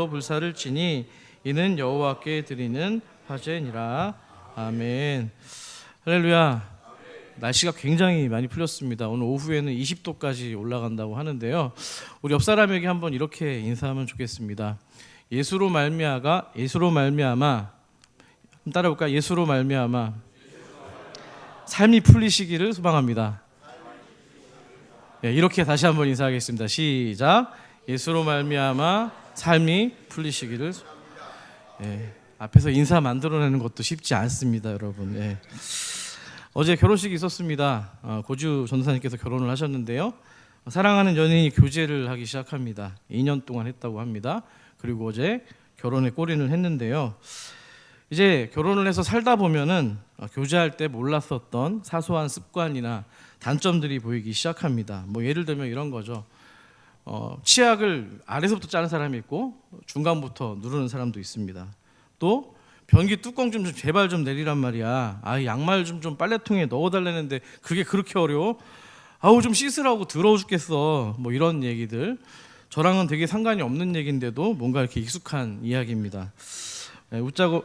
불사를 지니 이는 여호와께 드리는 화제니라. 아멘. 할렐루야. 날씨가 굉장히 많이 풀렸습니다. 오늘 오후에는 20도까지 올라간다고 하는데요. 우리 옆 사람에게 한번 이렇게 인사하면 좋겠습니다. 예수로 말미암아 따라볼까? 예수로 말미암아 삶이 풀리시기를 소망합니다. 네, 이렇게 다시 한번 인사하겠습니다. 시작. 예수로 말미암아 삶이 풀리시기를. 네, 앞에서 인사 만들어내는 것도 쉽지 않습니다, 여러분. 네. 어제 결혼식이 있었습니다. 고주 전도사님께서 결혼을 하셨는데요. 사랑하는 연인이 교제를 하기 시작합니다. 2년 동안 했다고 합니다. 그리고 어제 결혼에 골인을 했는데요. 이제 결혼을 해서 살다 보면은 교제할 때 몰랐었던 사소한 습관이나 단점들이 보이기 시작합니다. 뭐 예를 들면 이런 거죠. 치약을 아래서부터 짜는 사람이 있고 중간부터 누르는 사람도 있습니다. 또 변기 뚜껑 좀 제발 좀 내리란 말이야. 양말 좀 빨래통에 넣어달라는데 그게 그렇게 어려워? 좀 씻으라고 더러워 죽겠어. 뭐 이런 얘기들. 저랑은 되게 상관이 없는 얘기인데도 뭔가 이렇게 익숙한 이야기입니다. 웃자고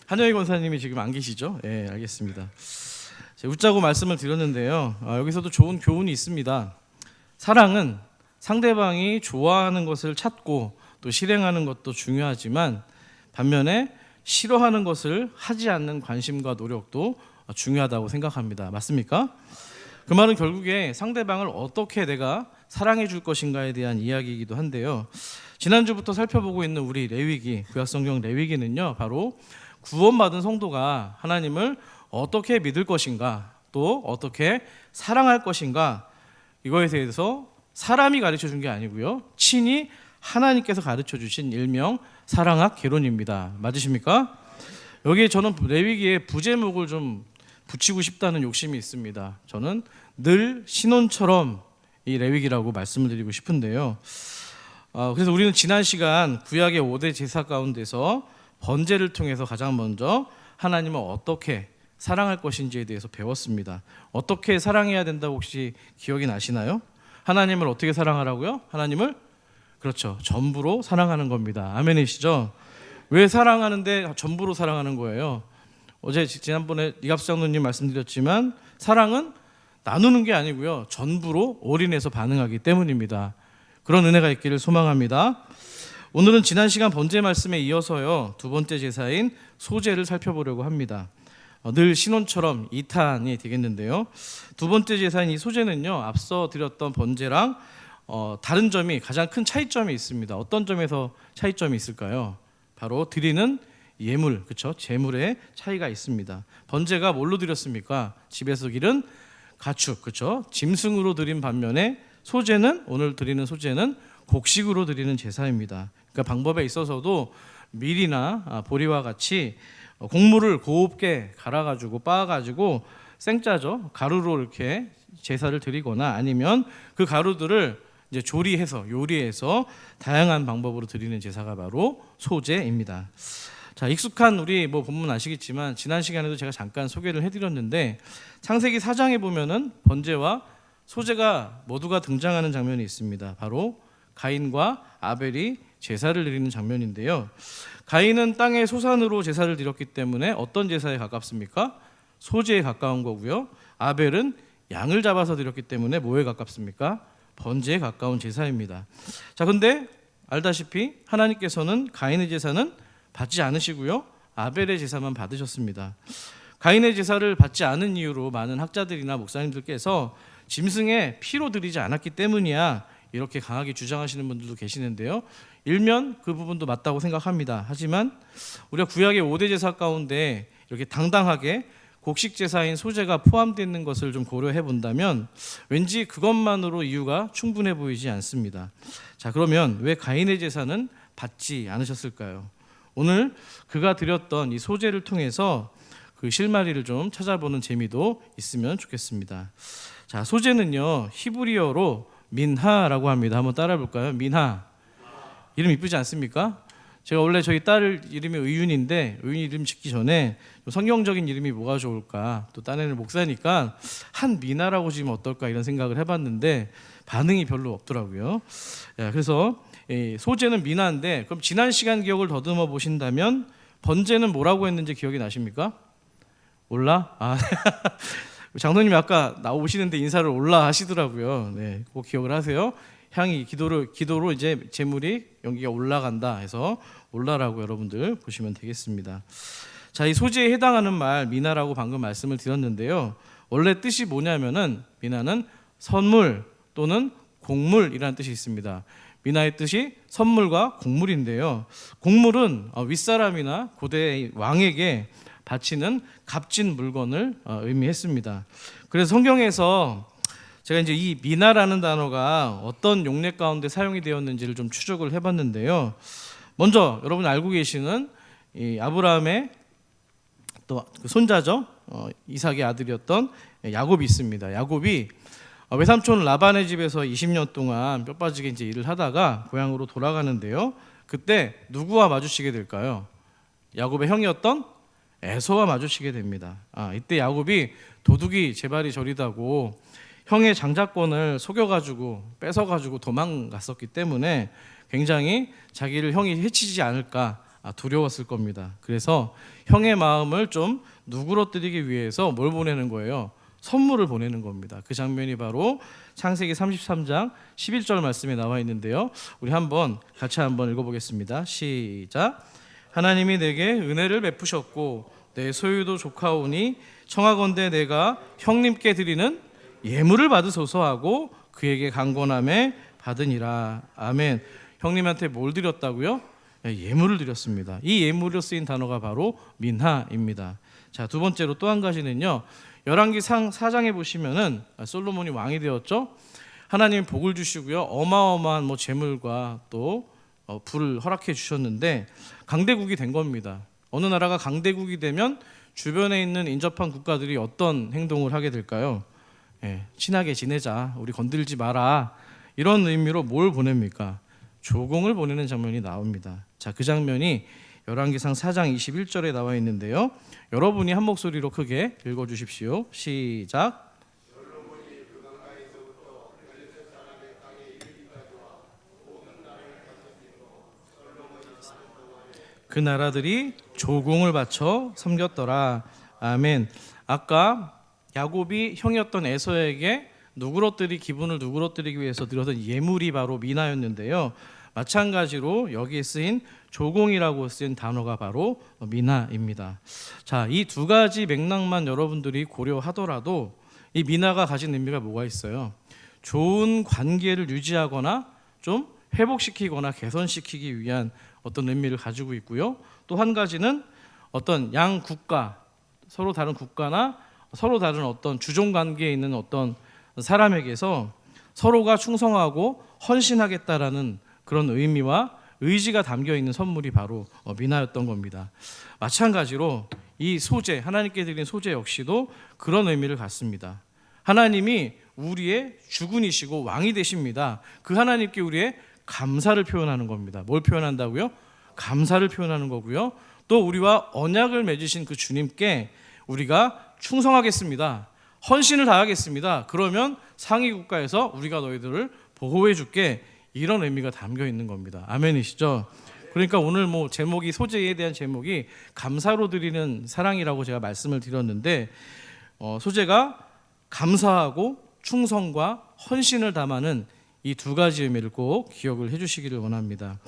한영희 권사님이 지금 안 계시죠? 알겠습니다. 웃자고 말씀을 드렸는데요. 여기서도 좋은 교훈이 있습니다. 사랑은 상대방이 좋아하는 것을 찾고 또 실행하는 것도 중요하지만 반면에 싫어하는 것을 하지 않는 관심과 노력도 중요하다고 생각합니다. 맞습니까? 그 말은 결국에 상대방을 어떻게 내가 사랑해 줄 것인가에 대한 이야기이기도 한데요. 지난주부터 살펴보고 있는 우리 레위기, 구약성경 레위기는요, 바로 구원받은 성도가 하나님을 어떻게 믿을 것인가, 또 어떻게 사랑할 것인가, 이거에 대해서 사람이 가르쳐 준 게 아니고요, 친히 하나님께서 가르쳐 주신 일명 사랑학 개론입니다. 맞으십니까? 여기에 저는 레위기에 부제목을 좀 붙이고 싶다는 욕심이 있습니다. 저는 늘 신혼처럼 이 레위기라고 말씀을 드리고 싶은데요. 그래서 우리는 지난 시간 구약의 5대 제사 가운데서 번제를 통해서 가장 먼저 하나님을 어떻게 사랑할 것인지에 대해서 배웠습니다. 어떻게 사랑해야 된다고 혹시 기억이 나시나요? 하나님을 어떻게 사랑하라고요? 하나님을 그렇죠, 전부로 사랑하는 겁니다. 아멘이시죠? 왜 사랑하는데 전부로 사랑하는 거예요? 어제 지난번에 이갑수 장로님 말씀드렸지만 사랑은 나누는 게 아니고요, 전부로 올인해서 반응하기 때문입니다. 그런 은혜가 있기를 소망합니다. 오늘은 지난 시간 번제 말씀에 이어서요, 두 번째 제사인 소제를 살펴보려고 합니다. 늘 신혼처럼 2탄이 되겠는데요. 두 번째 제사인 이 소제는요, 앞서 드렸던 번제랑 다른 점이, 가장 큰 차이점이 있습니다. 어떤 점에서 차이점이 있을까요? 바로 드리는 예물, 그렇죠? 제물의 차이가 있습니다. 번제가 뭘로 드렸습니까? 집에서 기른 가축, 그렇죠? 짐승으로 드린 반면에 소제는, 오늘 드리는 소제는 곡식으로 드리는 제사입니다. 그러니까 방법에 있어서도 밀이나 보리와 같이 곡물을 곱게 갈아가지고 빻아가지고 생짜죠, 가루로 이렇게 제사를 드리거나 아니면 그 가루들을 이제 조리해서, 요리해서 다양한 방법으로 드리는 제사가 바로 소제입니다. 자, 익숙한 우리 본문 아시겠지만 지난 시간에도 제가 잠깐 소개를 해드렸는데 창세기 4장에 보면은 번제와 소제가 모두가 등장하는 장면이 있습니다. 바로 가인과 아벨이 제사를 드리는 장면인데요. 가인은 땅의 소산으로 제사를 드렸기 때문에 어떤 제사에 가깝습니까? 소제에 가까운 거고요. 아벨은 양을 잡아서 드렸기 때문에 뭐에 가깝습니까? 번제에 가까운 제사입니다. 자, 근데 알다시피 하나님께서는 가인의 제사는 받지 않으시고요, 아벨의 제사만 받으셨습니다. 가인의 제사를 받지 않은 이유로 많은 학자들이나 목사님들께서 짐승의 피로 드리지 않았기 때문이야, 이렇게 강하게 주장하시는 분들도 계시는데요. 일면 그 부분도 맞다고 생각합니다. 하지만 우리가 구약의 5대 제사 가운데 이렇게 당당하게 곡식 제사인 소제가 포함되어 있는 것을 좀 고려해 본다면 왠지 그것만으로 이유가 충분해 보이지 않습니다. 자, 그러면 왜 가인의 제사는 받지 않으셨을까요? 오늘 그가 드렸던 이 소제를 통해서 그 실마리를 좀 찾아보는 재미도 있으면 좋겠습니다. 자, 소제는요, 히브리어로 민하라고 합니다. 한번 따라해 볼까요? 민하. 이름 이쁘지 않습니까? 제가 원래 저희 딸 이름이 의윤인데 의윤 이름 짓기 전에 성경적인 이름이 뭐가 좋을까, 또 딴애는 목사니까 한미나라고 지으면 어떨까 이런 생각을 해봤는데 반응이 별로 없더라고요. 그래서 소재는 미나인데, 그럼 지난 시간 기억을 더듬어 보신다면 번제는 뭐라고 했는지 기억이 나십니까? 올라? 장로님이 아까 나오시는데 인사를 올라 하시더라고요. 네, 꼭 기억을 하세요. 향이 기도로 이제 제물이 연기가 올라간다 해서 올라라고 여러분들 보시면 되겠습니다. 자, 이 소재에 해당하는 말 미나라고 방금 말씀을 드렸는데요. 원래 뜻이 뭐냐면은 미나는 선물 또는 곡물이라는 뜻이 있습니다. 미나의 뜻이 선물과 곡물인데요. 곡물은 윗사람이나 고대 왕에게 바치는 값진 물건을 의미했습니다. 그래서 성경에서 제가 이제 이 미나라는 단어가 어떤 용례 가운데 사용이 되었는지를 좀 추적을 해봤는데요. 먼저 여러분 알고 계시는 이 아브라함의 또 그 손자죠. 이삭의 아들이었던 야곱이 있습니다. 야곱이 외삼촌 라반의 집에서 20년 동안 뼈 빠지게 이제 일을 하다가 고향으로 돌아가는데요. 그때 누구와 마주치게 될까요? 야곱의 형이었던 에서와 마주치게 됩니다. 이때 야곱이 도둑이 제 발이 저리다고 형의 장자권을 속여가지고 뺏어가지고 도망갔었기 때문에 굉장히 자기를 형이 해치지 않을까 두려웠을 겁니다. 그래서 형의 마음을 좀 누그러뜨리기 위해서 뭘 보내는 거예요? 선물을 보내는 겁니다. 그 장면이 바로 창세기 33장 11절 말씀에 나와 있는데요. 우리 같이 한번 읽어보겠습니다. 시작. 하나님이 내게 은혜를 베푸셨고 내 소유도 조카오니 청하건대 내가 형님께 드리는 예물을 받으소서 하고 그에게 강권함에 받으니라. 아멘. 형님한테 뭘 드렸다고요? 예물을 드렸습니다. 이 예물로 쓰인 단어가 바로 민하입니다. 자, 두 번째로 또 한 가지는요. 열왕기상 4장에 보시면은 솔로몬이 왕이 되었죠. 하나님 복을 주시고요. 어마어마한 재물과 또 불을 허락해 주셨는데 강대국이 된 겁니다. 어느 나라가 강대국이 되면 주변에 있는 인접한 국가들이 어떤 행동을 하게 될까요? 친하게 지내자, 우리 건들지 마라, 이런 의미로 뭘 보냅니까? 조공을 보내는 장면이 나옵니다. 자, 그 장면이 열왕기상 4장 21절에 나와 있는데요. 여러분이 한 목소리로 크게 읽어주십시오. 시작. 그 나라들이 조공을 바쳐 섬겼더라. 아멘. 아까 야곱이 형이었던 에서에게 기분을 누그러뜨리기 위해서 드렸던 예물이 바로 미나였는데요. 마찬가지로 여기에 쓰인 조공이라고 쓰인 단어가 바로 미나입니다. 자, 이 두 가지 맥락만 여러분들이 고려하더라도 이 미나가 가진 의미가 뭐가 있어요? 좋은 관계를 유지하거나 좀 회복시키거나 개선시키기 위한 어떤 의미를 가지고 있고요. 또 한 가지는 어떤 양 국가, 서로 다른 국가나 서로 다른 어떤 주종 관계에 있는 어떤 사람에게서 서로가 충성하고 헌신하겠다라는 그런 의미와 의지가 담겨 있는 선물이 바로 미나였던 겁니다. 마찬가지로 이 소재, 하나님께 드린 소재 역시도 그런 의미를 갖습니다. 하나님이 우리의 주군이시고 왕이 되십니다. 그 하나님께 우리의 감사를 표현하는 겁니다. 뭘 표현한다고요? 감사를 표현하는 거고요. 또 우리와 언약을 맺으신 그 주님께 우리가 충성하겠습니다. 헌신을 다하겠습니다. 그러면 상위 국가에서 우리가 너희들을 보호해 줄게, 이런 의미가 담겨 있는 겁니다. 아멘이시죠? 그러니까 오늘 제목이, 소재에 대한 제목이 감사로 드리는 사랑이라고 제가 말씀을 드렸는데, 소재가 감사하고 충성과 헌신을 담아는 이 두 가지 의미를 꼭 기억을 해주시기를 원합니다.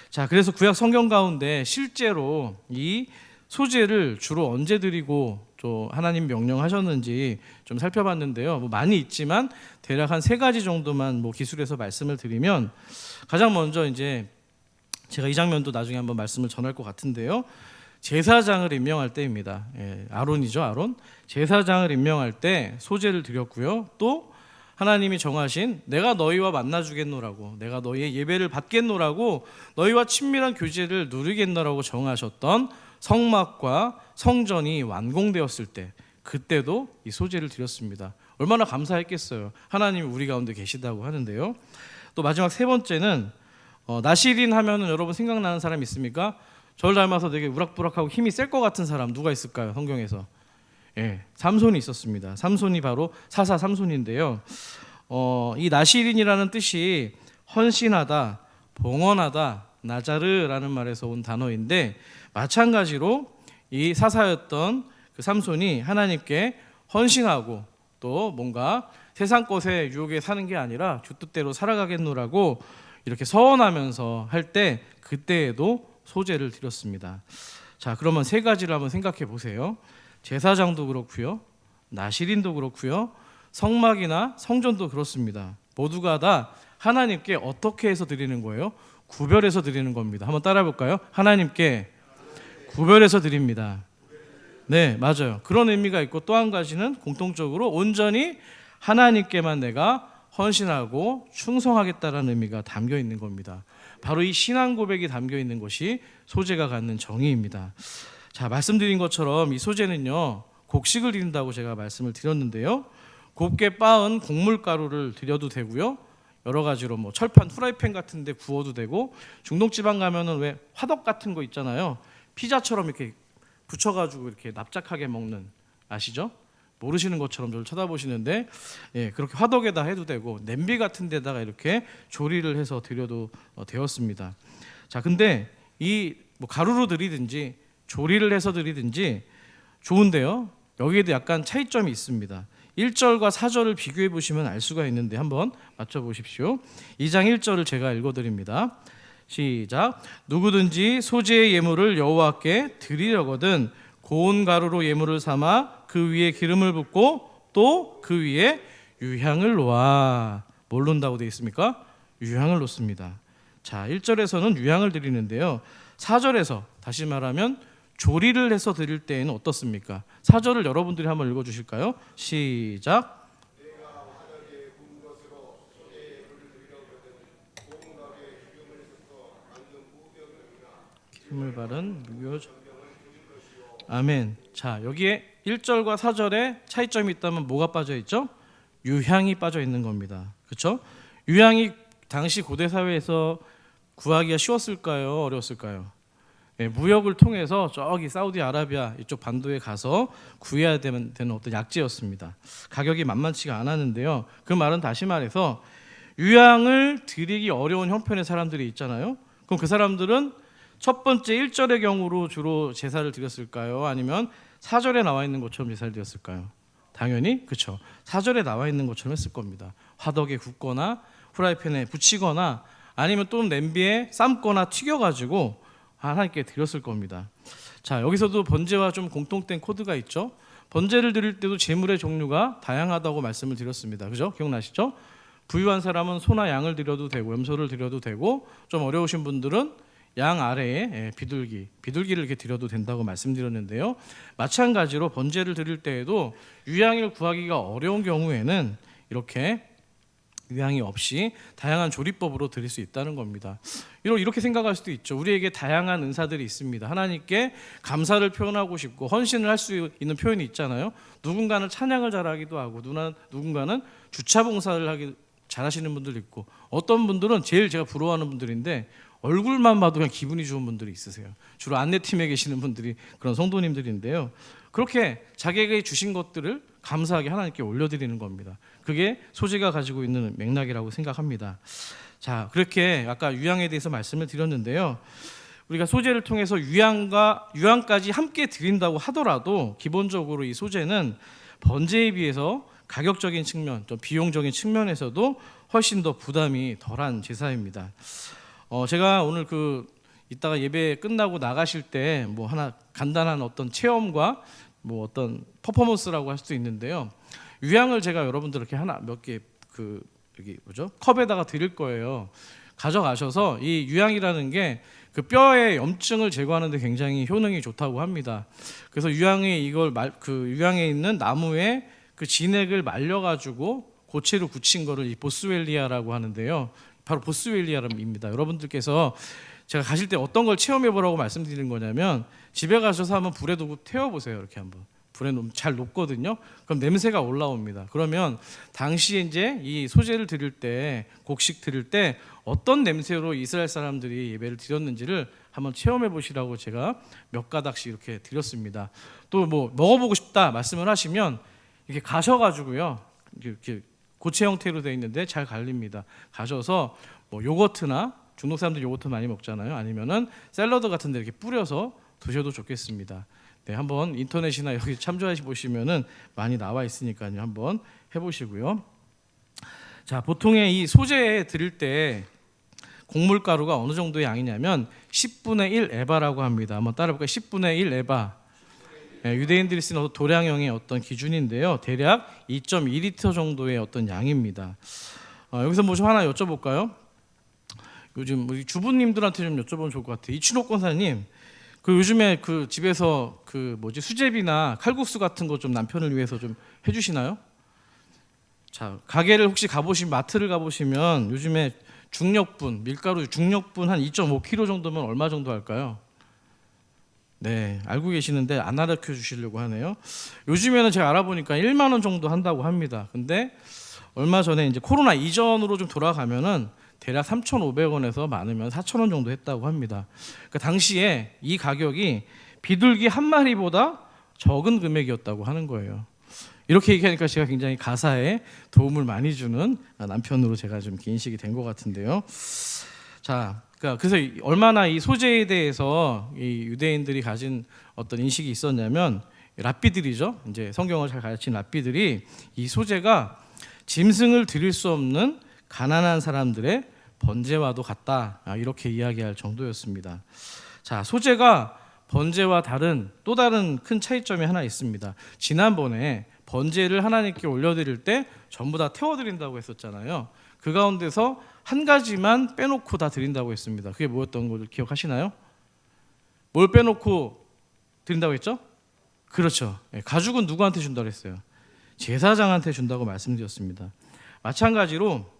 자, 그래서 구약 성경 가운데 실제로 이 소재를 주로 언제 드리고 또 하나님 명령하셨는지 좀 살펴봤는데요. 많이 있지만 대략 한 3가지 정도만 기술해서 말씀을 드리면, 가장 먼저 이제 제가 이 장면도 나중에 한번 말씀을 전할 것 같은데요. 제사장을 임명할 때입니다. 아론이죠, 아론. 제사장을 임명할 때 소재를 드렸고요. 또 하나님이 정하신 내가 너희와 만나 주겠노라고, 내가 너희의 예배를 받겠노라고, 너희와 친밀한 교제를 누리겠노라고 정하셨던 성막과 성전이 완공되었을 때, 그때도 이 소재를 드렸습니다. 얼마나 감사했겠어요. 하나님이 우리 가운데 계시다고 하는데요. 또 마지막 3번째는 나실인 하면은 여러분 생각나는 사람 있습니까? 저를 닮아서 되게 우락부락하고 힘이 셀 것 같은 사람 누가 있을까요? 성경에서. 삼손이 있었습니다. 삼손이 바로 삼손인데요. 이 나실인이라는 뜻이 헌신하다, 봉헌하다, 나자르라는 말에서 온 단어인데, 마찬가지로 이 사사였던 그 삼손이 하나님께 헌신하고 또 뭔가 세상 것의 유혹에 사는 게 아니라 주 뜻대로 살아가겠노라고 이렇게 서원하면서 할 때, 그때에도 소제를 드렸습니다. 자, 그러면 세 가지를 한번 생각해 보세요. 제사장도 그렇고요, 나시린도 그렇고요, 성막이나 성전도 그렇습니다. 모두가 다 하나님께 어떻게 해서 드리는 거예요? 구별해서 드리는 겁니다. 한번 따라해 볼까요? 하나님께 구별해서 드립니다. 네, 맞아요. 그런 의미가 있고, 또 한 가지는 공통적으로 온전히 하나님께만 내가 헌신하고 충성하겠다라는 의미가 담겨 있는 겁니다. 바로 이 신앙 고백이 담겨 있는 것이 소제가 갖는 정의입니다. 자, 말씀드린 것처럼 이 소제는요, 곡식을 드린다고 제가 말씀을 드렸는데요, 곱게 빻은 곡물가루를 드려도 되고요, 여러 가지로 뭐 철판 후라이팬 같은 데 구워도 되고, 중동 지방 가면은 왜 화덕 같은 거 있잖아요. 피자처럼 이렇게 붙여가지고 이렇게 납작하게 먹는, 아시죠? 모르시는 것처럼 저를 쳐다보시는데, 예, 그렇게 화덕에다 해도 되고 냄비 같은 데다가 이렇게 조리를 해서 드려도 되었습니다. 자, 근데 이 뭐 가루로 드리든지 조리를 해서 드리든지 좋은데요, 여기에도 약간 차이점이 있습니다. 1절과 4절을 비교해 보시면 알 수가 있는데 한번 맞춰 보십시오. 2장 1절을 제가 읽어드립니다. 시작. 누구든지 소제의 예물을 여호와께 드리려거든 고운 가루로 예물을 삼아 그 위에 기름을 붓고 또 그 위에 유향을 놓아. 뭘 놓는다고 되어 있습니까? 유향을 놓습니다. 자, 1절에서는 유향을 드리는데요, 4절에서 다시 말하면 조리를 해서 드릴 때에는 어떻습니까? 4절을 여러분들이 한번 읽어주실까요? 시작. 기름을 바른 무교. 아멘. 자, 여기에 1절과 4절에 차이점이 있다면 뭐가 빠져 있죠? 유향이 빠져 있는 겁니다. 그렇죠? 유향이 당시 고대 사회에서 구하기가 쉬웠을까요? 어려웠을까요? 네, 무역을 통해서 저기 사우디아라비아 이쪽 반도에 가서 구해야 되는 어떤 약재였습니다. 가격이 만만치가 않았는데요, 그 말은 다시 말해서 유향을 드리기 어려운 형편의 사람들이 있잖아요. 그럼 그 사람들은 첫 번째 1절의 경우로 주로 제사를 드렸을까요? 아니면 4절에 나와 있는 것처럼 제사를 드렸을까요? 당연히 그렇죠. 4절에 나와 있는 것처럼 했을 겁니다. 화덕에 굽거나 후라이팬에 붙이거나 아니면 또 냄비에 삶거나 튀겨가지고 하나님께 드렸을 겁니다. 자, 여기서도 번제와 좀 공통된 코드가 있죠. 번제를 드릴 때도 제물의 종류가 다양하다고 말씀을 드렸습니다. 그죠? 기억나시죠? 부유한 사람은 소나 양을 드려도 되고 염소를 드려도 되고, 좀 어려우신 분들은 양 아래에 비둘기를 이렇게 드려도 된다고 말씀드렸는데요, 마찬가지로 번제를 드릴 때에도 유향을 구하기가 어려운 경우에는 이렇게 유향이 없이 다양한 조리법으로 드릴 수 있다는 겁니다. 이렇게 생각할 수도 있죠. 우리에게 다양한 은사들이 있습니다. 하나님께 감사를 표현하고 싶고 헌신을 할 수 있는 표현이 있잖아요. 누군가는 찬양을 잘하기도 하고, 누군가는 주차 봉사를 하기 잘하시는 분들 있고, 어떤 분들은 제일 제가 부러워하는 분들인데 얼굴만 봐도 그냥 기분이 좋은 분들이 있으세요. 주로 안내팀에 계시는 분들이 그런 성도님들인데요, 그렇게 자기에게 주신 것들을 감사하게 하나님께 올려드리는 겁니다. 그게 소제가 가지고 있는 맥락이라고 생각합니다. 자, 그렇게 아까 유향에 대해서 말씀을 드렸는데요, 우리가 소제를 통해서 유향까지 함께 드린다고 하더라도 기본적으로 이 소제는 번제에 비해서 가격적인 측면, 좀 비용적인 측면에서도 훨씬 더 부담이 덜한 제사입니다. 제가 오늘 이따가 예배 끝나고 나가실 때 뭐 하나 간단한 어떤 체험과 뭐 어떤 퍼포먼스라고 할 수도 있는데요, 유향을 제가 여러분들 이렇게 몇 개 여기 컵에다가 드릴 거예요. 가져가셔서 이 유향이라는 게 그 뼈의 염증을 제거하는 데 굉장히 효능이 좋다고 합니다. 그래서 유향에 있는 나무의 그 진액을 말려 가지고 고체로 굳힌 거를 이 보스웰리아라고 하는데요, 바로 보스웰리아입니다. 여러분들께서 제가 가실 때 어떤 걸 체험해 보라고 말씀드리는 거냐면, 집에 가셔서 한번 불에 두고 태워 보세요. 이렇게 한번 불에 놓으면 잘 녹거든요. 그럼 냄새가 올라옵니다. 그러면 당시에 이제 이 소제를 드릴 때, 곡식 드릴 때 어떤 냄새로 이스라엘 사람들이 예배를 드렸는지를 한번 체험해 보시라고 제가 몇 가닥씩 이렇게 드렸습니다. 또 뭐 먹어보고 싶다 말씀을 하시면 이렇게 가셔가지고요, 이렇게 고체 형태로 되어 있는데 잘 갈립니다. 가셔서 뭐 요거트나 중독 사람들이 요거트 많이 먹잖아요. 아니면은 샐러드 같은 데 이렇게 뿌려서 드셔도 좋겠습니다. 네, 한번 인터넷이나 여기 참조해 보시면은 많이 나와 있으니까요. 한번 해보시고요. 자, 보통의 이 소재 드릴 때 곡물 가루가 어느 정도의 양이냐면 10분의 1 에바라고 합니다. 한번 따라볼까요? 10분의 1 에바. 네, 유대인들이 쓰는 도량형의 어떤 기준인데요. 대략 2.2리터 정도의 어떤 양입니다. 여기서 뭐 좀 하나 여쭤볼까요? 요즘 우리 주부님들한테 좀 여쭤보면 좋을 것 같아요. 이춘옥 권사님, 그 요즘에 그 집에서 그 뭐지 수제비나 칼국수 같은 거 좀 남편을 위해서 좀 해주시나요? 자, 가게를 혹시 가보시면 마트를 가보시면 요즘에 중력분 밀가루 중력분 한 2.5kg 정도면 얼마 정도 할까요? 네, 알고 계시는데 안 알려 주시려고 하네요. 요즘에는 제가 알아보니까 1만 원 정도 한다고 합니다. 근데 얼마 전에 이제 코로나 이전으로 좀 돌아가면은 대략 3,500원에서 많으면 4,000원 정도 했다고 합니다. 그러니까 당시에 이 가격이 비둘기 한 마리보다 적은 금액이었다고 하는 거예요. 이렇게 얘기하니까 제가 굉장히 가사에 도움을 많이 주는 남편으로 제가 좀 인식이 된 것 같은데요. 자, 그래서 얼마나 이 소재에 대해서 이 유대인들이 가진 어떤 인식이 있었냐면 랍비들이죠. 이제 성경을 잘 가르친 랍비들이 이 소재가 짐승을 드릴 수 없는 가난한 사람들의 번제와도 같다, 이렇게 이야기할 정도였습니다. 자, 소재가 번제와 다른 또 다른 큰 차이점이 하나 있습니다. 지난번에 번제를 하나님께 올려드릴 때 전부 다 태워드린다고 했었잖아요. 그 가운데서 한 가지만 빼놓고 다 드린다고 했습니다. 그게 뭐였던 걸 기억하시나요? 뭘 빼놓고 드린다고 했죠? 그렇죠. 가죽은 누구한테 준다고 했어요? 제사장한테 준다고 말씀드렸습니다. 마찬가지로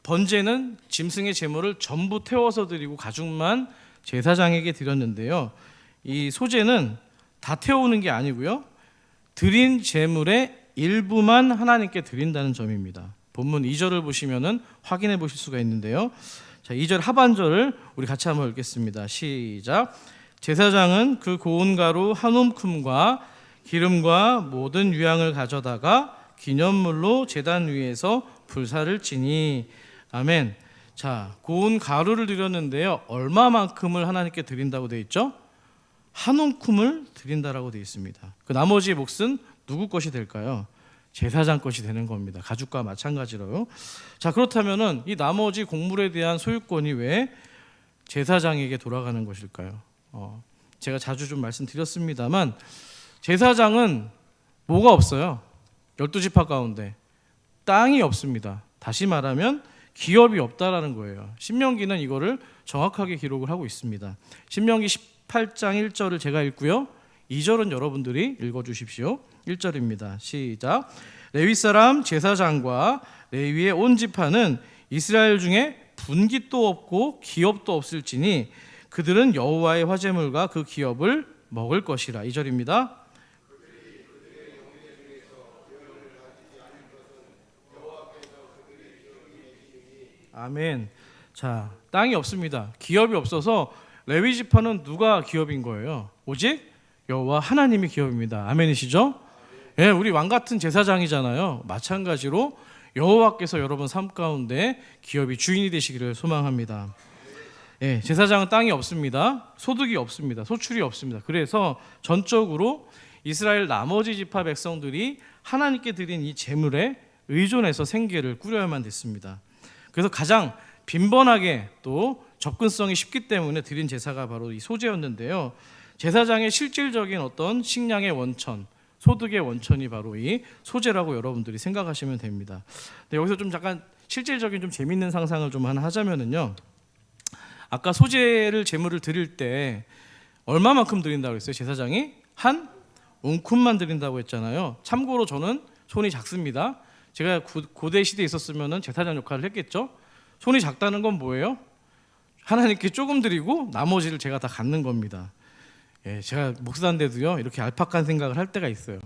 번제는 짐승의 제물을 전부 태워서 드리고 가죽만 제사장에게 드렸는데요. 이 소제는 다 태우는 게 아니고요. 드린 제물의 일부만 하나님께 드린다는 점입니다. 본문 2절을 보시면은 확인해 보실 수가 있는데요. 자, 2절 하반절을 우리 같이 한번 읽겠습니다. 시작. 제사장은 그 고운 가루 한 움큼과 기름과 모든 유향을 가져다가 기념물로 제단 위에서 불사를 지니. 아멘. 자, 고운 가루를 드렸는데요. 얼마만큼을 하나님께 드린다고 되어 있죠? 한 움큼을 드린다라고 되어 있습니다. 그 나머지 몫은 누구 것이 될까요? 제사장 것이 되는 겁니다. 가죽과 마찬가지로요. 자, 그렇다면은 이 나머지 곡물에 대한 소유권이 왜 제사장에게 돌아가는 것일까요? 제가 자주 좀 말씀드렸습니다만 제사장은 뭐가 없어요? 12지파 가운데 땅이 없습니다. 다시 말하면 기업이 없다라는 거예요. 신명기는 이거를 정확하게 기록을 하고 있습니다. 신명기 18장 1절을 제가 읽고요. 2절은 여러분들이 읽어주십시오. 1절입니다. 시작. 레위 사람 제사장과 레위의 온 지파는 이스라엘 중에 분깃도 없고 기업도 없을지니 그들은 여호와의 화제물과 그 기업을 먹을 것이라. 2절입니다. 아멘. 자, 땅이 없습니다. 기업이 없어서 레위 지파는 누가 기업인 거예요? 오직 여호와 하나님이 기업입니다. 아멘이시죠? 예, 우리 왕 같은 제사장이잖아요. 마찬가지로 여호와께서 여러분 삶 가운데 기업이 주인이 되시기를 소망합니다. 예, 제사장은 땅이 없습니다. 소득이 없습니다. 소출이 없습니다. 그래서 전적으로 이스라엘 나머지 지파 백성들이 하나님께 드린 이 제물에 의존해서 생계를 꾸려야만 됐습니다. 그래서 가장 빈번하게 또 접근성이 쉽기 때문에 드린 제사가 바로 이 소제였는데요. 제사장의 실질적인 어떤 식량의 원천, 소득의 원천이 바로 이 소제라고 여러분들이 생각하시면 됩니다. 근데 여기서 좀 잠깐 실질적인 좀 재밌는 상상을 좀 하나 하자면은요. 아까 소제를 제물을 드릴 때 얼마만큼 드린다고 했어요? 제사장이 한 움큼만 드린다고 했잖아요. 참고로 저는 손이 작습니다. 제가 고대 시대에 있었으면 제사장 역할을 했겠죠. 손이 작다는 건 뭐예요? 하나님께 조금 드리고 나머지를 제가 다 갖는 겁니다. 예, 제가 목사인데도요 이렇게 알팍한 생각을 할 때가 있어요.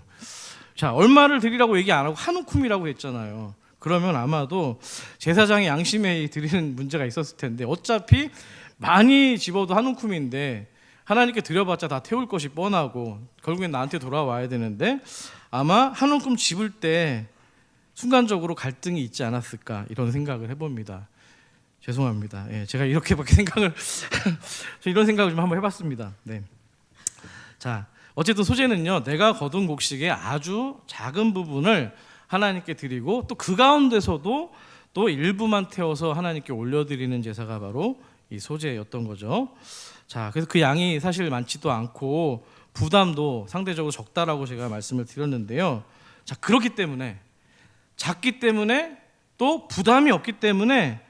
자, 얼마를 드리라고 얘기 안 하고 한 움큼이라고 했잖아요. 그러면 아마도 제사장의 양심에 드리는 문제가 있었을 텐데 어차피 많이 집어도 한 움큼인데 하나님께 드려봤자 다 태울 것이 뻔하고 결국엔 나한테 돌아와야 되는데 아마 한 움큼 집을 때 순간적으로 갈등이 있지 않았을까 이런 생각을 해봅니다. 죄송합니다. 예, 제가 이렇게밖에 생각을 이런 생각을 좀 한번 해봤습니다. 네. 자, 어쨌든 소제는요, 내가 거둔 곡식의 아주 작은 부분을 하나님께 드리고 또 그 가운데서도 또 일부만 태워서 하나님께 올려드리는 제사가 바로 이 소제였던 거죠. 자, 그래서 그 양이 사실 많지도 않고 부담도 상대적으로 적다라고 제가 말씀을 드렸는데요. 자, 그렇기 때문에 작기 때문에 또 부담이 없기 때문에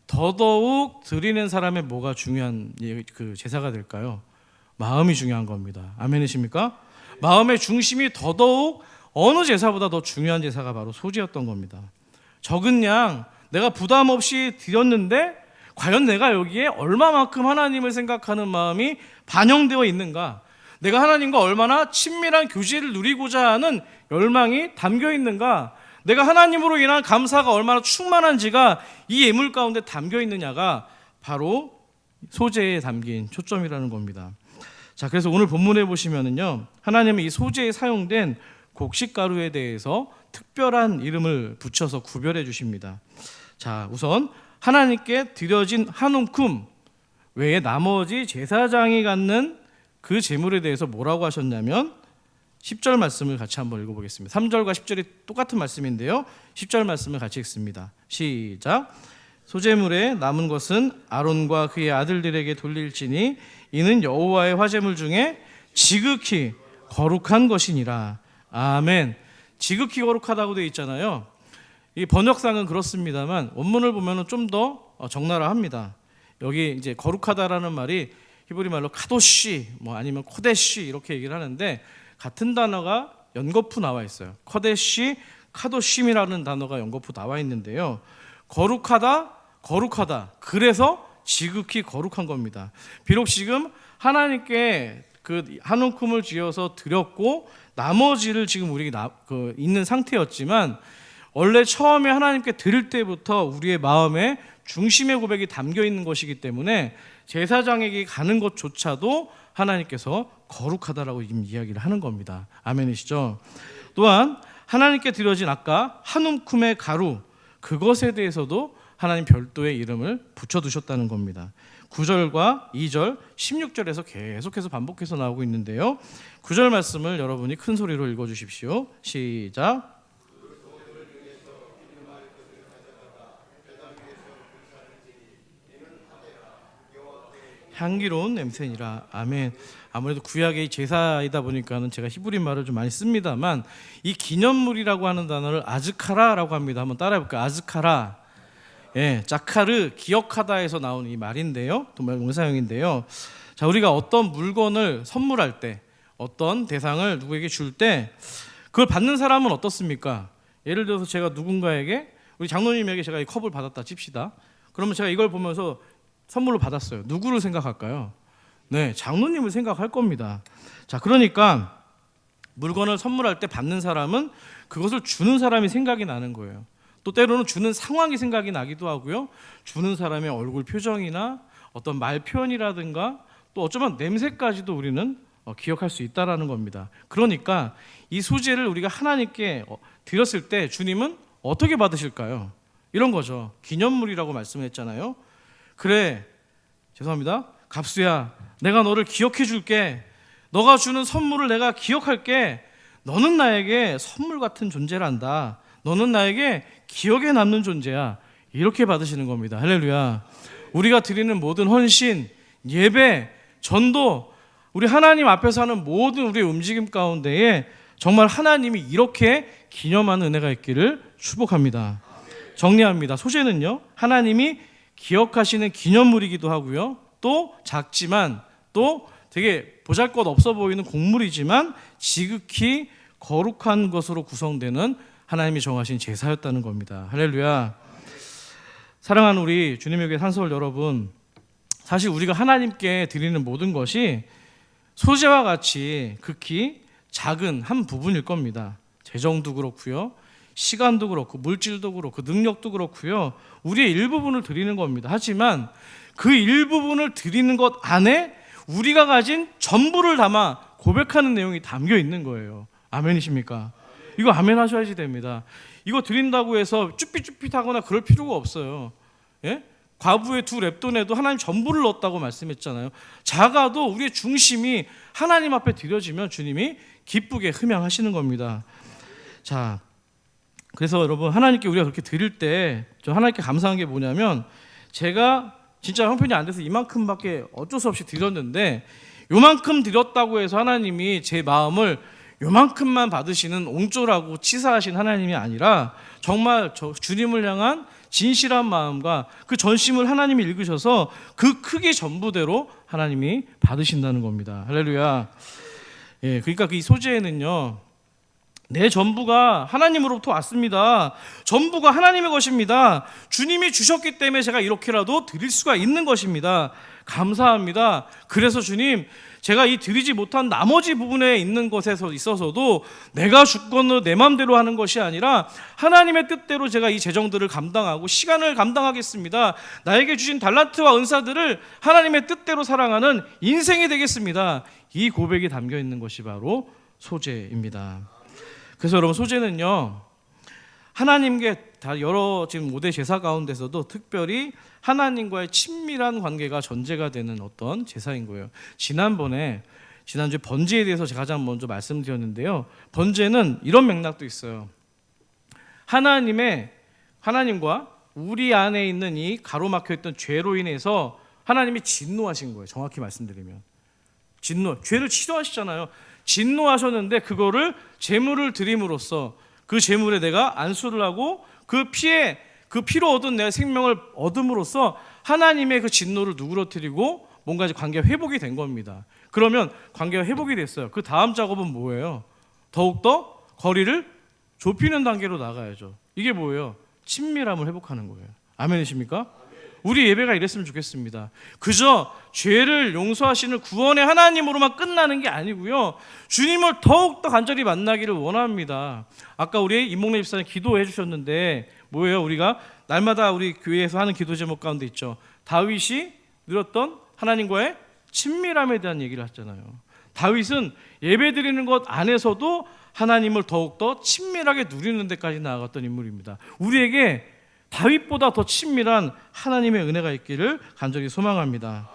더더욱 드리는 사람의 뭐가 중요한 그 제사가 될까요? 마음이 중요한 겁니다. 아멘이십니까? 마음의 중심이 더더욱 어느 제사보다 더 중요한 제사가 바로 소제였던 겁니다. 적은 양 내가 부담 없이 드렸는데 과연 내가 여기에 얼마만큼 하나님을 생각하는 마음이 반영되어 있는가? 내가 하나님과 얼마나 친밀한 교제를 누리고자 하는 열망이 담겨 있는가? 내가 하나님으로 인한 감사가 얼마나 충만한지가 이 예물 가운데 담겨 있느냐가 바로 소제에 담긴 초점이라는 겁니다. 자, 그래서 오늘 본문에 보시면은요, 하나님은 이 소제에 사용된 곡식가루에 대해서 특별한 이름을 붙여서 구별해 주십니다. 자, 우선 하나님께 드려진 한 움큼 외에 나머지 제사장이 갖는 그 제물에 대해서 뭐라고 하셨냐면 10절 말씀을 같이 한번 읽어보겠습니다. 3절과 10절이 똑같은 말씀인데요, 10절 말씀을 같이 읽습니다. 시작. 소제물에 남은 것은 아론과 그의 아들들에게 돌릴지니 이는 여호와의 화제물 중에 지극히 거룩한 것이니라. 아멘. 지극히 거룩하다고 되어 있잖아요. 이 번역상은 그렇습니다만 원문을 보면 좀 더 적나라합니다. 여기 이제 거룩하다라는 말이 히브리 말로 카도시 뭐 아니면 코데시 이렇게 얘기를 하는데 같은 단어가 연거푸 나와 있어요. 코데시, 카도심이라는 단어가 연거푸 나와 있는데요. 거룩하다, 거룩하다. 그래서 지극히 거룩한 겁니다. 비록 지금 하나님께 그 한 움큼을 쥐어서 드렸고 나머지를 지금 우리 있는 상태였지만 원래 처음에 하나님께 드릴 때부터 우리의 마음에 중심의 고백이 담겨 있는 것이기 때문에 제사장에게 가는 것조차도 하나님께서 거룩하다라고 이야기를 하는 겁니다. 아멘이시죠? 또한 하나님께 드려진 아까 한 움큼의 가루, 그것에 대해서도 하나님 별도의 이름을 붙여두셨다는 겁니다. 9절과 2절, 16절에서 계속해서 반복해서 나오고 있는데요, 9절 말씀을 여러분이 큰 소리로 읽어주십시오. 시작. 향기로운 냄새니라. 아멘. 아무래도 구약의 제사이다 보니까는 제가 히브리 말을 좀 많이 씁니다만 이 기념물이라고 하는 단어를 아즈카라라고 합니다. 한번 따라해볼까요? 아즈카라. 예, 자카르, 기억하다에서 나온 이 말인데요, 정말 명사형인데요. 자, 우리가 어떤 물건을 선물할 때, 어떤 대상을 누구에게 줄 때 그걸 받는 사람은 어떻습니까? 예를 들어서 제가 누군가에게, 우리 장로님에게 제가 이 컵을 받았다 칩시다. 그러면 제가 이걸 보면서 선물로 받았어요. 누구를 생각할까요? 네, 장로님을 생각할 겁니다. 자, 그러니까 물건을 선물할 때 받는 사람은 그것을 주는 사람이 생각이 나는 거예요. 또 때로는 주는 상황이 생각이 나기도 하고요, 주는 사람의 얼굴 표정이나 어떤 말 표현이라든가 또 어쩌면 냄새까지도 우리는 기억할 수 있다라는 겁니다. 그러니까 이 소제를 우리가 하나님께 드렸을 때 주님은 어떻게 받으실까요? 이런 거죠. 기념물이라고 말씀했잖아요. 그래, 죄송합니다, 갑수야, 내가 너를 기억해 줄게. 너가 주는 선물을 내가 기억할게. 너는 나에게 선물 같은 존재란다. 너는 나에게 기억에 남는 존재야. 이렇게 받으시는 겁니다. 할렐루야. 우리가 드리는 모든 헌신, 예배, 전도, 우리 하나님 앞에서 하는 모든 우리의 움직임 가운데에 정말 하나님이 이렇게 기념하는 은혜가 있기를 축복합니다. 정리합니다. 소제는요, 하나님이 기억하시는 기념물이기도 하고요, 또 작지만 또 되게 보잘것없어 보이는 곡물이지만 지극히 거룩한 것으로 구성되는 하나님이 정하신 제사였다는 겁니다. 할렐루야. 사랑하는 우리 주님의 교회 산서울 여러분, 사실 우리가 하나님께 드리는 모든 것이 소제와 같이 극히 작은 한 부분일 겁니다. 재정도 그렇고요, 시간도 그렇고, 물질도 그렇고, 능력도 그렇고요, 우리의 일부분을 드리는 겁니다. 하지만 그 일부분을 드리는 것 안에 우리가 가진 전부를 담아 고백하는 내용이 담겨 있는 거예요. 아멘이십니까? 이거 아멘 하셔야지 됩니다. 이거 드린다고 해서 쭈삣쭈삣하거나 그럴 필요가 없어요. 예? 과부의 두 랩돈에도 하나님 전부를 넣었다고 말씀했잖아요. 작아도 우리의 중심이 하나님 앞에 드려지면 주님이 기쁘게 흠양하시는 겁니다. 자, 그래서 여러분 하나님께 우리가 그렇게 드릴 때 저 하나님께 감사한 게 뭐냐면, 제가 진짜 형편이 안 돼서 이만큼밖에 어쩔 수 없이 드렸는데, 요만큼 드렸다고 해서 하나님이 제 마음을 요만큼만 받으시는 옹졸하고 치사하신 하나님이 아니라 정말 주님을 향한 진실한 마음과 그 전심을 하나님이 읽으셔서 그 크기 전부대로 하나님이 받으신다는 겁니다. 할렐루야. 예, 그러니까 이 소재에는요, 내 전부가 하나님으로부터 왔습니다. 전부가 하나님의 것입니다. 주님이 주셨기 때문에 제가 이렇게라도 드릴 수가 있는 것입니다. 감사합니다. 그래서 주님, 제가 이 드리지 못한 나머지 부분에 있는 것에서 있어서도 내가 주권으로 내 마음대로 하는 것이 아니라 하나님의 뜻대로 제가 이 재정들을 감당하고 시간을 감당하겠습니다. 나에게 주신 달란트와 은사들을 하나님의 뜻대로 사랑하는 인생이 되겠습니다. 이 고백이 담겨 있는 것이 바로 소재입니다. 그래서 여러분, 소재는요, 하나님께 다 여러 지금 5대 제사 가운데서도 특별히 하나님과의 친밀한 관계가 전제가 되는 어떤 제사인 거예요. 지난주에 번제에 대해서 제가 가장 먼저 말씀드렸는데요. 번제는 이런 맥락도 있어요. 하나님과 우리 안에 있는 이 가로막혀 있던 죄로 인해서 하나님이 진노하신 거예요. 정확히 말씀드리면 죄를 치료하시잖아요. 진노하셨는데 그거를 제물을 드림으로써 그 제물에 내가 안수를 하고 그 피로 얻은 내 생명을 얻음으로써 하나님의 그 진노를 누그러뜨리고 뭔가 관계가 회복이 된 겁니다. 그러면 관계가 회복이 됐어요. 그 다음 작업은 뭐예요? 더욱더 거리를 좁히는 단계로 나가야죠. 이게 뭐예요? 친밀함을 회복하는 거예요. 아멘이십니까? 우리 예배가 이랬으면 좋겠습니다. 그저 죄를 용서하시는 구원의 하나님으로만 끝나는 게 아니고요, 주님을 더욱더 간절히 만나기를 원합니다. 아까 우리 임목래 집사님 기도해 주셨는데 뭐예요? 우리가 날마다 우리 교회에서 하는 기도 제목 가운데 있죠. 다윗이 누렸던 하나님과의 친밀함에 대한 얘기를 하잖아요. 다윗은 예배 드리는 것 안에서도 하나님을 더욱더 친밀하게 누리는 데까지 나아갔던 인물입니다. 우리에게 다윗보다 더 친밀한 하나님의 은혜가 있기를 간절히 소망합니다.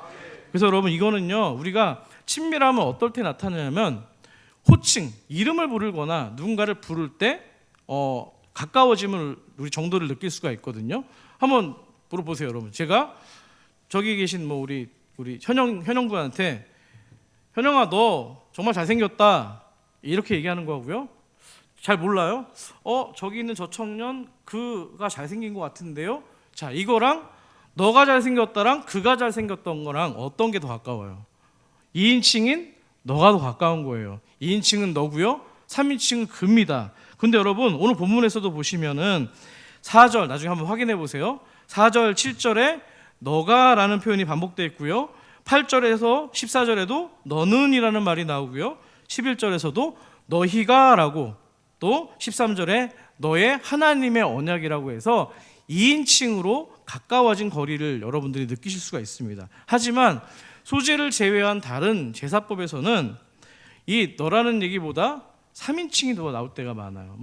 그래서 여러분, 이거는요, 우리가 친밀함은 어떨 때 나타나냐면 호칭, 이름을 부르거나 누군가를 부를 때 가까워짐을, 우리 정도를 느낄 수가 있거든요. 한번 물어보세요, 여러분. 제가 저기 계신 우리 현영 군한테 현영아, 너 정말 잘생겼다 이렇게 얘기하는 거고요. 잘 몰라요? 저기 있는 저 청년 그가 잘생긴 것 같은데요. 자, 이거랑 너가 잘생겼다랑 그가 잘생겼던 거랑 어떤 게 더 가까워요? 2인칭인 너가 더 가까운 거예요. 2인칭은 너고요, 3인칭은 그입니다. 근데 여러분, 오늘 본문에서도 보시면은 4절 나중에 한번 확인해 보세요. 4절 7절에 너가라는 표현이 반복되어 있고요, 8절에서 14절에도 너는이라는 말이 나오고요, 11절에서도 너희가라고, 또 13절에 너의 하나님의 언약이라고 해서 2인칭으로 가까워진 거리를 여러분들이 느끼실 수가 있습니다. 하지만 소재를 제외한 다른 제사법에서는 이 너라는 얘기보다 3인칭이 더 나올 때가 많아요.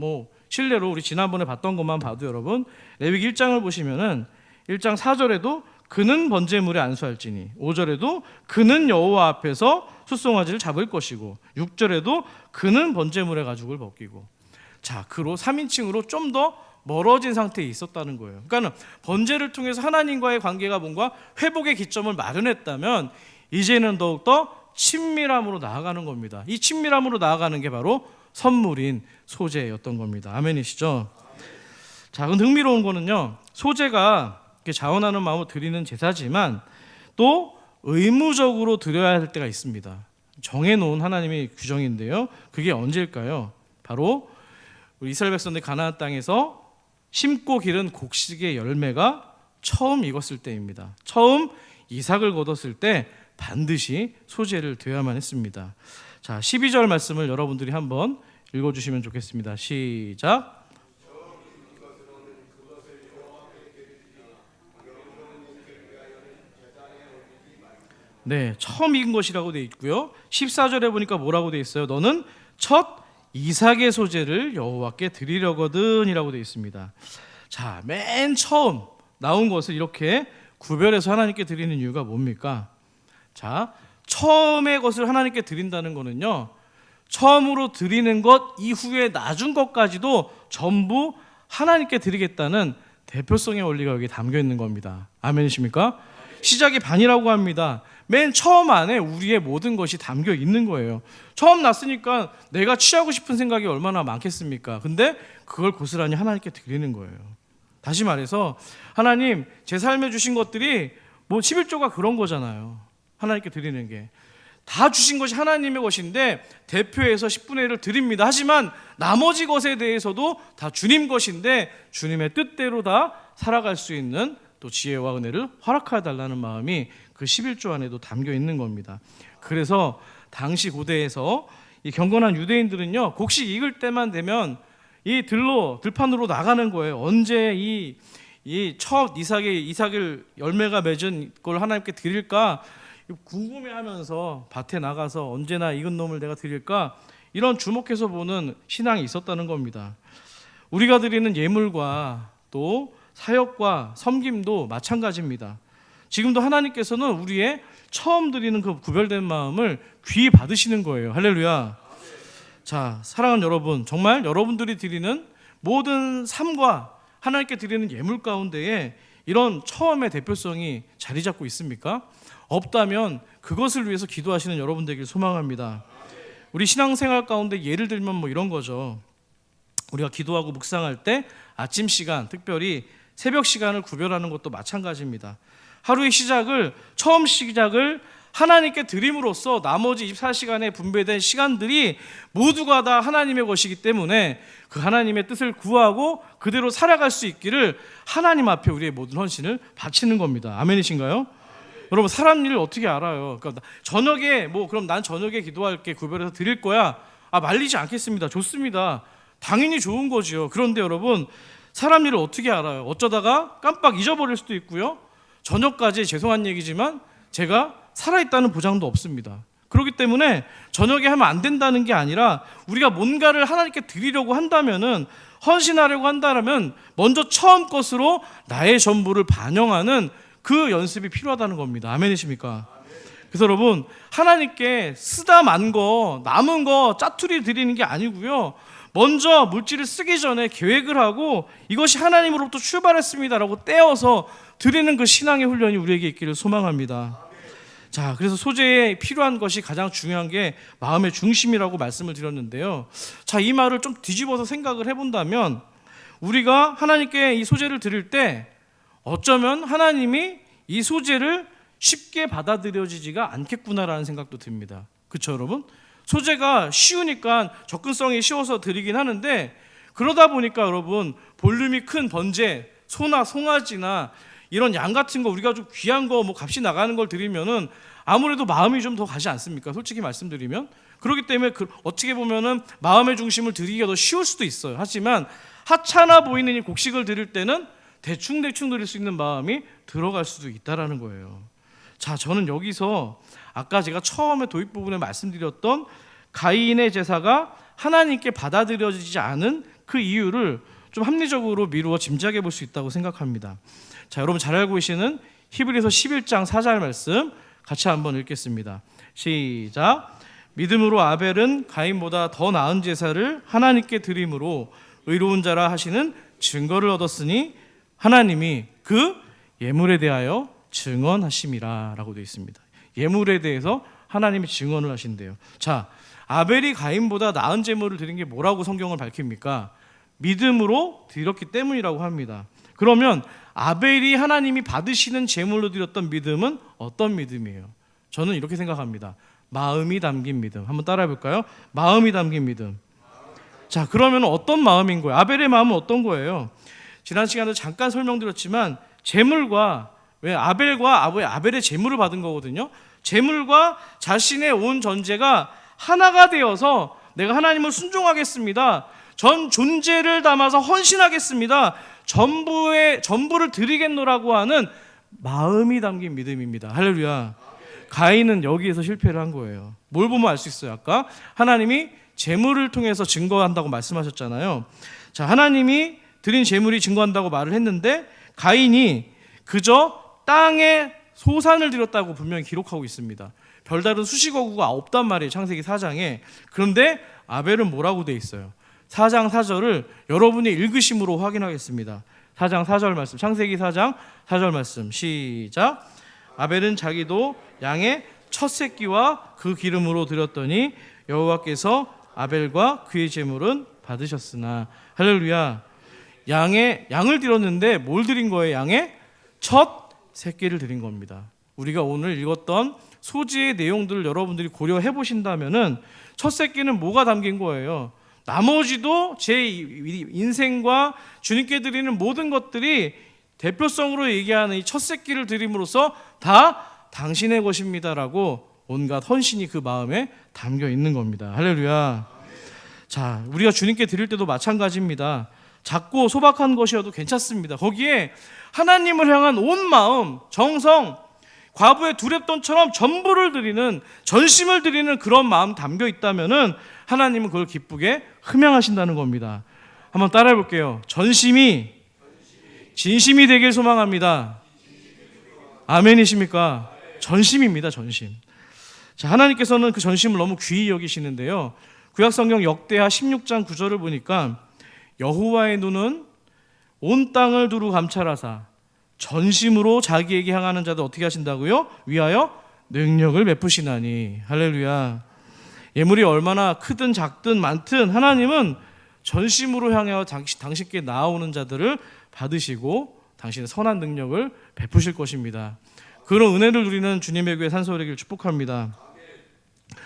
실례로 우리 지난번에 봤던 것만 봐도 여러분, 레위기 1장을 보시면은 1장 4절에도 그는 번제물에 안수할지니, 5절에도 그는 여호와 앞에서 숫송아지를 잡을 것이고, 6절에도 그는 번제물의 가죽을 벗기고. 자, 그로 3인칭으로 좀 더 멀어진 상태에 있었다는 거예요. 그러니까 번제를 통해서 하나님과의 관계가 뭔가 회복의 기점을 마련했다면 이제는 더욱더 친밀함으로 나아가는 겁니다. 이 친밀함으로 나아가는 게 바로 선물인 소재였던 겁니다. 아멘이시죠? 자, 근데 흥미로운 거는요, 소재가 자원하는 마음으로 드리는 제사지만 또 의무적으로 드려야 할 때가 있습니다. 정해놓은 하나님의 규정인데요, 그게 언제일까요? 바로 우리 이스라엘 백성들이 가나안 땅에서 심고 기른 곡식의 열매가 처음 익었을 때입니다. 처음 이삭을 거뒀을 때 반드시 소재를 드려야만 했습니다. 자, 12절 말씀을 여러분들이 한번 읽어주시면 좋겠습니다. 시작. 네, 처음 익은 것이라고 되어 있고요, 14절에 보니까 뭐라고 되어 있어요? 너는 첫 이삭의 소재를 여호와께 드리려거든 이라고 되어 있습니다. 자, 맨 처음 나온 것을 이렇게 구별해서 하나님께 드리는 이유가 뭡니까? 자, 처음의 것을 하나님께 드린다는 거는요, 처음으로 드리는 것 이후에 나중 것까지도 전부 하나님께 드리겠다는 대표성의 원리가 여기 담겨 있는 겁니다. 아멘이십니까? 시작이 반이라고 합니다. 맨 처음 안에 우리의 모든 것이 담겨 있는 거예요. 처음 났으니까 내가 취하고 싶은 생각이 얼마나 많겠습니까? 근데 그걸 고스란히 하나님께 드리는 거예요. 다시 말해서 하나님, 제 삶에 주신 것들이 뭐 11조가 그런 거잖아요. 하나님께 드리는 게 다 주신 것이 하나님의 것인데 대표해서 10분의 1을 드립니다. 하지만 나머지 것에 대해서도 다 주님 것인데 주님의 뜻대로 다 살아갈 수 있는 또 지혜와 은혜를 허락하여 달라는 마음이 그 11조 안에도 담겨 있는 겁니다. 그래서 당시 고대에서 이 경건한 유대인들은요, 곡식 익을 때만 되면 이 들판으로 나가는 거예요. 언제 이 첫 이삭을 열매가 맺은 걸 하나님께 드릴까 궁금해하면서 밭에 나가서 언제나 익은 놈을 내가 드릴까, 이런 주목해서 보는 신앙이 있었다는 겁니다. 우리가 드리는 예물과 또 사역과 섬김도 마찬가지입니다. 지금도 하나님께서는 우리의 처음 드리는 그 구별된 마음을 귀히 받으시는 거예요. 할렐루야. 자, 사랑하는 여러분, 정말 여러분들이 드리는 모든 삶과 하나님께 드리는 예물 가운데에 이런 처음의 대표성이 자리 잡고 있습니까? 없다면 그것을 위해서 기도하시는 여러분 되길 소망합니다. 우리 신앙생활 가운데 예를 들면 뭐 이런 거죠. 우리가 기도하고 묵상할 때 아침 시간, 특별히 새벽 시간을 구별하는 것도 마찬가지입니다. 하루의 처음 시작을 하나님께 드림으로써 나머지 24시간에 분배된 시간들이 모두가 다 하나님의 것이기 때문에 그 하나님의 뜻을 구하고 그대로 살아갈 수 있기를 하나님 앞에 우리의 모든 헌신을 바치는 겁니다. 아멘이신가요? 여러분, 사람 일을 어떻게 알아요? 그러니까 저녁에 그럼 난 저녁에 기도할게, 구별해서 드릴 거야. 말리지 않겠습니다. 좋습니다. 당연히 좋은 거지요. 그런데 여러분, 사람 일을 어떻게 알아요? 어쩌다가 깜빡 잊어버릴 수도 있고요. 저녁까지, 죄송한 얘기지만 제가 살아있다는 보장도 없습니다. 그렇기 때문에 저녁에 하면 안 된다는 게 아니라 우리가 뭔가를 하나님께 드리려고 한다면은, 헌신하려고 한다면 먼저 처음 것으로 나의 전부를 반영하는 그 연습이 필요하다는 겁니다. 아멘이십니까? 그래서 여러분, 하나님께 쓰다 만 거, 남은 거 짜투리 드리는 게 아니고요, 먼저 물질을 쓰기 전에 계획을 하고 이것이 하나님으로부터 출발했습니다라고 떼어서 드리는 그 신앙의 훈련이 우리에게 있기를 소망합니다. 자, 그래서 소재에 필요한 것이 가장 중요한 게 마음의 중심이라고 말씀을 드렸는데요. 자, 이 말을 좀 뒤집어서 생각을 해본다면, 우리가 하나님께 이 소재를 드릴 때 어쩌면 하나님이 이 소재를 쉽게 받아들여지지가 않겠구나라는 생각도 듭니다. 그렇죠, 여러분? 소재가 쉬우니까 접근성이 쉬워서 드리긴 하는데, 그러다 보니까 여러분, 볼륨이 큰 번제, 소나 송아지나 이런 양 같은 거, 우리가 좀 귀한 거, 값이 나가는 걸 드리면은 아무래도 마음이 좀 더 가지 않습니까? 솔직히 말씀드리면. 그렇기 때문에 어떻게 보면은 마음의 중심을 드리기가 더 쉬울 수도 있어요. 하지만 하찮아 보이는 이 곡식을 드릴 때는 대충 드릴 수 있는 마음이 들어갈 수도 있다라는 거예요. 자, 저는 여기서 아까 제가 처음에 도입 부분에 말씀드렸던 가인의 제사가 하나님께 받아들여지지 않은 그 이유를 좀 합리적으로 미루어 짐작해 볼 수 있다고 생각합니다. 자, 여러분 잘 알고 계시는 히브리서 11장 4절 말씀 같이 한번 읽겠습니다. 시작. 믿음으로 아벨은 가인보다 더 나은 제사를 하나님께 드림으로 의로운 자라 하시는 증거를 얻었으니 하나님이 그 예물에 대하여 증언하심이라 라고 되어 있습니다. 예물에 대해서 하나님이 증언을 하신대요. 자, 아벨이 가인보다 나은 제물을 드린 게 뭐라고 성경을 밝힙니까? 믿음으로 드렸기 때문이라고 합니다. 그러면 아벨이 하나님이 받으시는 제물로 드렸던 믿음은 어떤 믿음이에요? 저는 이렇게 생각합니다. 마음이 담긴 믿음. 한번 따라해 볼까요? 마음이 담긴 믿음. 자, 그러면 어떤 마음인 거예요? 아벨의 마음은 어떤 거예요? 지난 시간에 잠깐 설명드렸지만 제물과, 왜 아벨의 제물을 받은 거거든요. 제물과 자신의 온 전제가 하나가 되어서 내가 하나님을 순종하겠습니다. 전 존재를 담아서 헌신하겠습니다. 전부를 드리겠노라고 하는 마음이 담긴 믿음입니다. 할렐루야. 가인은 여기에서 실패를 한 거예요. 뭘 보면 알 수 있어요? 아까 하나님이 제물을 통해서 증거한다고 말씀하셨잖아요. 자, 하나님이 드린 제물이 증거한다고 말을 했는데 가인이 그저 땅에 소산을 드렸다고 분명히 기록하고 있습니다. 별다른 수식어구가 없단 말이에요, 창세기 4장에. 그런데 아벨은 뭐라고 돼 있어요? 4장 4절을 여러분이 읽으심으로 확인하겠습니다. 4장 4절 말씀, 창세기 4장 4절 말씀, 시작. 아벨은 자기도 양의 첫 새끼와 그 기름으로 드렸더니 여호와께서 아벨과 그의 제물은 받으셨으나. 할렐루야. 양을 드렸는데 뭘 드린 거예요? 양의 첫 새끼를 드린 겁니다. 우리가 오늘 읽었던 소지의 내용들을 여러분들이 고려해 보신다면은 첫 새끼는 뭐가 담긴 거예요? 나머지도 제 인생과 주님께 드리는 모든 것들이 대표성으로 얘기하는 이 첫 새끼를 드림으로써 다 당신의 것입니다라고 온갖 헌신이 그 마음에 담겨 있는 겁니다. 할렐루야. 자, 우리가 주님께 드릴 때도 마찬가지입니다. 작고 소박한 것이어도 괜찮습니다. 거기에 하나님을 향한 온 마음, 정성, 과부의 두렙돈처럼 전부를 드리는, 전심을 드리는 그런 마음 담겨 있다면은 하나님은 그걸 기쁘게 흠양하신다는 겁니다. 한번 따라해 볼게요. 전심이 진심이 되길 소망합니다. 아멘이십니까? 전심입니다, 전심. 자, 하나님께서는 그 전심을 너무 귀히 여기시는데요. 구약성경 역대하 16장 9절을 보니까 여호와의 눈은 온 땅을 두루 감찰하사 전심으로 자기에게 향하는 자들 어떻게 하신다고요? 위하여 능력을 베푸시나니. 할렐루야. 예물이 얼마나 크든 작든 많든 하나님은 전심으로 향하여 당신께 나아오는 자들을 받으시고 당신의 선한 능력을 베푸실 것입니다. 그런 은혜를 누리는 주님의 교회 산서울에게 축복합니다.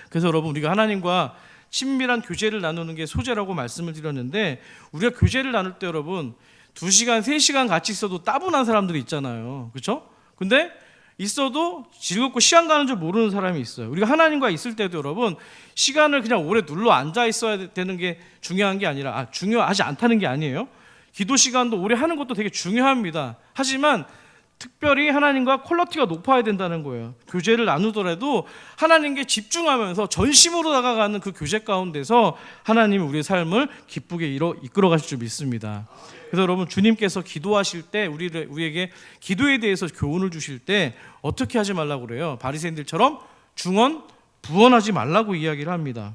그래서 여러분, 우리가 하나님과 친밀한 교제를 나누는 게 소재라고 말씀을 드렸는데, 우리가 교제를 나눌 때 여러분 2시간, 3시간 같이 있어도 따분한 사람들이 있잖아요. 그렇죠? 근데 있어도 즐겁고 시간 가는 줄 모르는 사람이 있어요. 우리가 하나님과 있을 때도 여러분 시간을 그냥 오래 눌러 앉아 있어야 되는 게 중요한 게 아니라, 중요하지 않다는 게 아니에요. 기도 시간도 오래 하는 것도 되게 중요합니다. 하지만 특별히 하나님과 퀄리티가 높아야 된다는 거예요. 교제를 나누더라도 하나님께 집중하면서 전심으로 다가가는 그 교제 가운데서 하나님이 우리의 삶을 기쁘게 이끌어 가실 줄 믿습니다. 그래서 여러분, 주님께서 기도하실 때 우리에게 기도에 대해서 교훈을 주실 때 어떻게 하지 말라고 그래요? 바리새인들처럼 중언 부언하지 말라고 이야기를 합니다.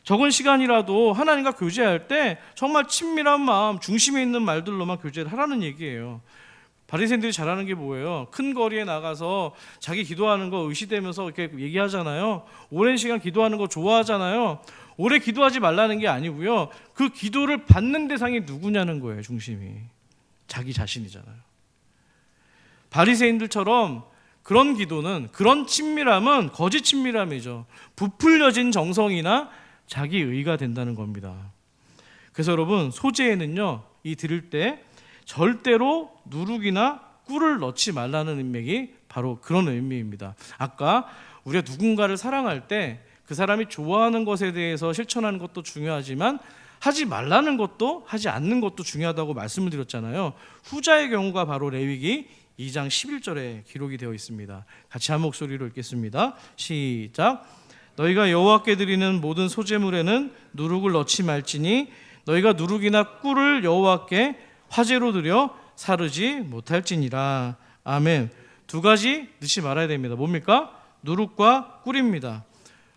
적은 시간이라도 하나님과 교제할 때 정말 친밀한 마음, 중심에 있는 말들로만 교제를 하라는 얘기예요. 바리새인들이 잘하는 게 뭐예요? 큰 거리에 나가서 자기 기도하는 거 의시되면서 이렇게 얘기하잖아요. 오랜 시간 기도하는 거 좋아하잖아요. 오래 기도하지 말라는 게 아니고요. 그 기도를 받는 대상이 누구냐는 거예요. 중심이 자기 자신이잖아요. 바리새인들처럼 그런 기도는, 그런 친밀함은 거짓 친밀함이죠. 부풀려진 정성이나 자기 의가 된다는 겁니다. 그래서 여러분, 소재에는요, 이 드릴 때 절대로 누룩이나 꿀을 넣지 말라는 의미가 바로 그런 의미입니다. 아까 우리가 누군가를 사랑할 때 그 사람이 좋아하는 것에 대해서 실천하는 것도 중요하지만 하지 말라는 것도, 하지 않는 것도 중요하다고 말씀을 드렸잖아요. 후자의 경우가 바로 레위기 2장 11절에 기록이 되어 있습니다. 같이 한 목소리로 읽겠습니다. 시작. 너희가 여호와께 드리는 모든 소제물에는 누룩을 넣지 말지니 너희가 누룩이나 꿀을 여호와께 화제로 드려 사르지 못할지니라. 아멘. 2가지 넣지 말아야 됩니다. 뭡니까? 누룩과 꿀입니다.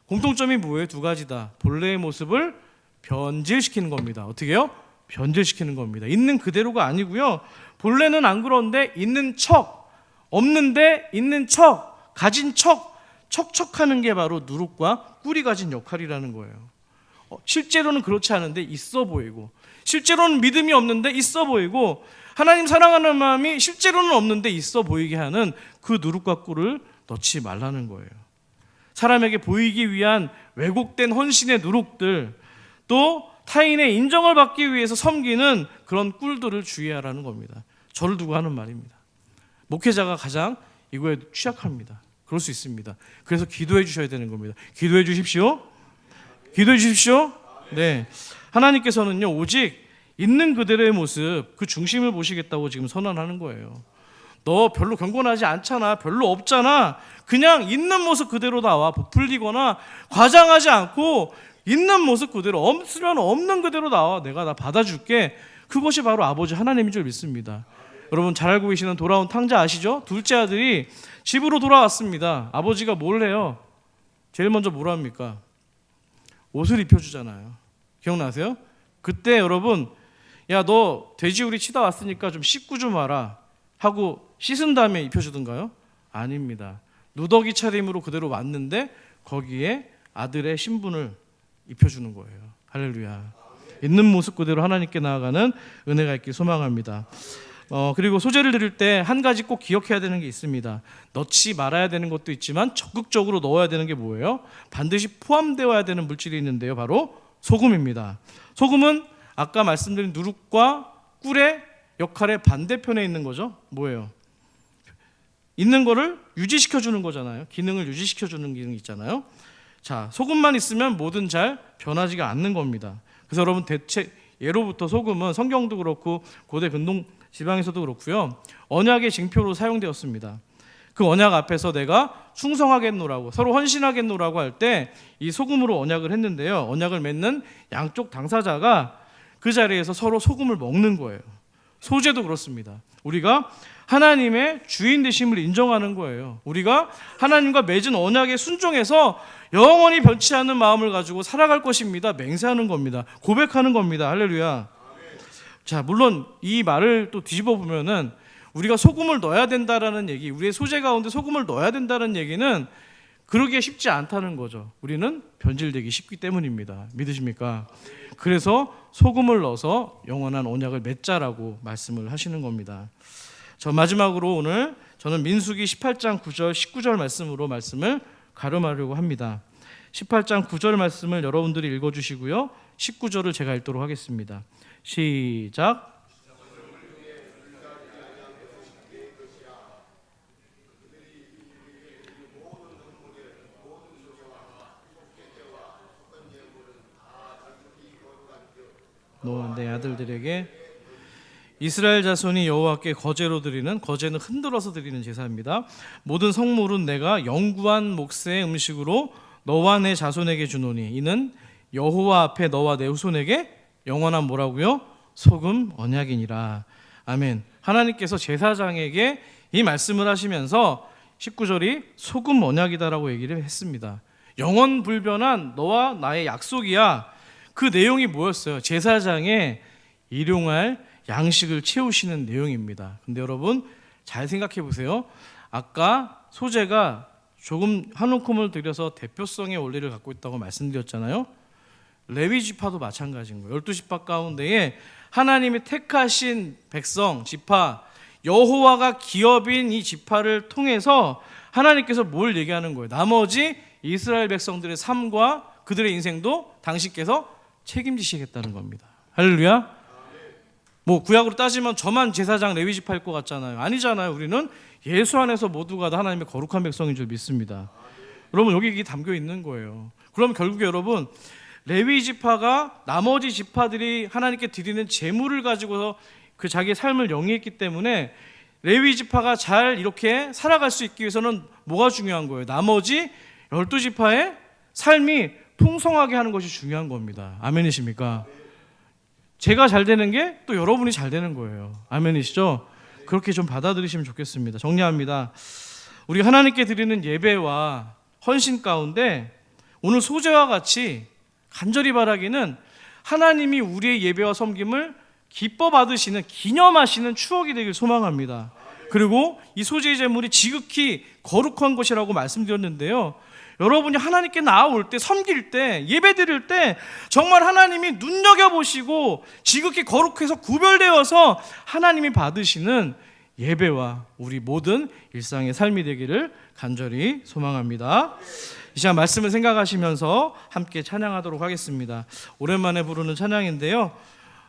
공통점이 뭐예요? 2가지다. 본래의 모습을 변질시키는 겁니다. 어떻게 해요? 변질시키는 겁니다. 있는 그대로가 아니고요. 본래는 안 그런데 있는 척, 없는데 있는 척, 가진 척, 척척하는 게 바로 누룩과 꿀이 가진 역할이라는 거예요. 실제로는 그렇지 않은데 있어 보이고, 실제로는 믿음이 없는데 있어 보이고, 하나님 사랑하는 마음이 실제로는 없는데 있어 보이게 하는 그 누룩과 꿀을 넣지 말라는 거예요. 사람에게 보이기 위한 왜곡된 헌신의 누룩들, 또 타인의 인정을 받기 위해서 섬기는 그런 꿀들을 주의하라는 겁니다. 저를 두고 하는 말입니다. 목회자가 가장 이거에 취약합니다. 그럴 수 있습니다. 그래서 기도해 주셔야 되는 겁니다. 기도해 주십시오. 기도해 주십시오. 네, 하나님께서는요, 오직 있는 그대로의 모습, 그 중심을 보시겠다고 지금 선언하는 거예요. 너 별로 경건하지 않잖아, 별로 없잖아, 그냥 있는 모습 그대로 나와. 부풀리거나 과장하지 않고 있는 모습 그대로, 없으면 없는 그대로 나와. 내가 다 받아줄게. 그것이 바로 아버지 하나님인 줄 믿습니다. 여러분 잘 알고 계시는 돌아온 탕자 아시죠? 둘째 아들이 집으로 돌아왔습니다. 아버지가 뭘 해요? 제일 먼저 뭘 합니까? 옷을 입혀주잖아요. 기억나세요? 그때 여러분, 야, 너 돼지우리 치다 왔으니까 좀 씻고 좀 와라 하고 씻은 다음에 입혀주던가요? 아닙니다. 누더기 차림으로 그대로 왔는데 거기에 아들의 신분을 입혀주는 거예요. 할렐루야. 있는 모습 그대로 하나님께 나아가는 은혜가 있길 소망합니다. 그리고 소재를 드릴 때 한 가지 꼭 기억해야 되는 게 있습니다. 넣지 말아야 되는 것도 있지만 적극적으로 넣어야 되는 게 뭐예요? 반드시 포함되어야 되는 물질이 있는데요. 바로 소금입니다. 소금은 아까 말씀드린 누룩과 꿀의 역할의 반대편에 있는 거죠. 뭐예요? 있는 거를 유지시켜주는 거잖아요. 기능을 유지시켜주는 기능이 있잖아요. 자, 소금만 있으면 뭐든 잘 변하지가 않는 겁니다. 그래서 여러분 대체 예로부터 소금은 성경도 그렇고 고대 근동 지방에서도 그렇고요, 언약의 징표로 사용되었습니다. 그 언약 앞에서 내가 충성하겠노라고, 서로 헌신하겠노라고 할 때 이 소금으로 언약을 했는데요, 언약을 맺는 양쪽 당사자가 그 자리에서 서로 소금을 먹는 거예요. 소재도 그렇습니다. 우리가 하나님의 주인 되심을 인정하는 거예요. 우리가 하나님과 맺은 언약에 순종해서 영원히 변치 않는 마음을 가지고 살아갈 것입니다. 맹세하는 겁니다. 고백하는 겁니다. 할렐루야. 자, 물론 이 말을 또 뒤집어 보면은 우리가 소금을 넣어야 된다라는 얘기, 우리의 소재 가운데 소금을 넣어야 된다는 얘기는 그러기에 쉽지 않다는 거죠. 우리는 변질되기 쉽기 때문입니다. 믿으십니까? 그래서 소금을 넣어서 영원한 언약을 맺자라고 말씀을 하시는 겁니다. 저 마지막으로 오늘 저는 민수기 18장 9절 19절 말씀으로 말씀을 가름하려고 합니다. 18장 9절 말씀을 여러분들이 읽어주시고요, 19절을 제가 읽도록 하겠습니다. 시작. 내 아들들에게 이스라엘 자손이 여호와께 거제로 드리는, 거제는 흔들어서 드리는 제사입니다. 모든 성물은 내가 영구한 몫의 음식으로 너와 내 자손에게 주노니 이는 여호와 앞에 너와 내 후손에게 영원한 뭐라고요? 소금 언약이니라. 아멘. 하나님께서 제사장에게 이 말씀을 하시면서 19절이 소금 언약이다라고 얘기를 했습니다. 영원 불변한 너와 나의 약속이야. 그 내용이 뭐였어요? 제사장의 일용할 양식을 채우시는 내용입니다. 근데 여러분 잘 생각해 보세요. 아까 소재가 조금 한 움큼을 들여서 대표성의 원리를 갖고 있다고 말씀드렸잖아요. 레위 지파도 마찬가지인 거예요. 12지파 가운데에 하나님이 택하신 백성 지파, 여호와가 기업인 이 지파를 통해서 하나님께서 뭘 얘기하는 거예요? 나머지 이스라엘 백성들의 삶과 그들의 인생도 당신께서 책임지시겠다는 겁니다. 할렐루야. 뭐 구약으로 따지면 저만 제사장 레위 지파일 것 같잖아요. 아니잖아요. 우리는 예수 안에서 모두가 다 하나님의 거룩한 백성인 줄 믿습니다. 여러분 여기 이게 담겨 있는 거예요. 그럼 결국에 여러분 레위 지파가 나머지 지파들이 하나님께 드리는 제물을 가지고서 그 자기의 삶을 영위했기 때문에 레위 지파가 잘 이렇게 살아갈 수 있기 위해서는 뭐가 중요한 거예요? 나머지 12지파의 삶이 풍성하게 하는 것이 중요한 겁니다. 아멘이십니까? 제가 잘 되는 게 또 여러분이 잘 되는 거예요. 아멘이시죠? 그렇게 좀 받아들이시면 좋겠습니다. 정리합니다. 우리 하나님께 드리는 예배와 헌신 가운데 오늘 소재와 같이 간절히 바라기는 하나님이 우리의 예배와 섬김을 기뻐 받으시는, 기념하시는 추억이 되길 소망합니다. 그리고 이 소재의 제물이 지극히 거룩한 것이라고 말씀드렸는데요, 여러분이 하나님께 나아올 때, 섬길 때, 예배 드릴 때 정말 하나님이 눈여겨보시고 지극히 거룩해서 구별되어서 하나님이 받으시는 예배와 우리 모든 일상의 삶이 되기를 간절히 소망합니다. 이 시간 말씀을 생각하시면서 함께 찬양하도록 하겠습니다. 오랜만에 부르는 찬양인데요,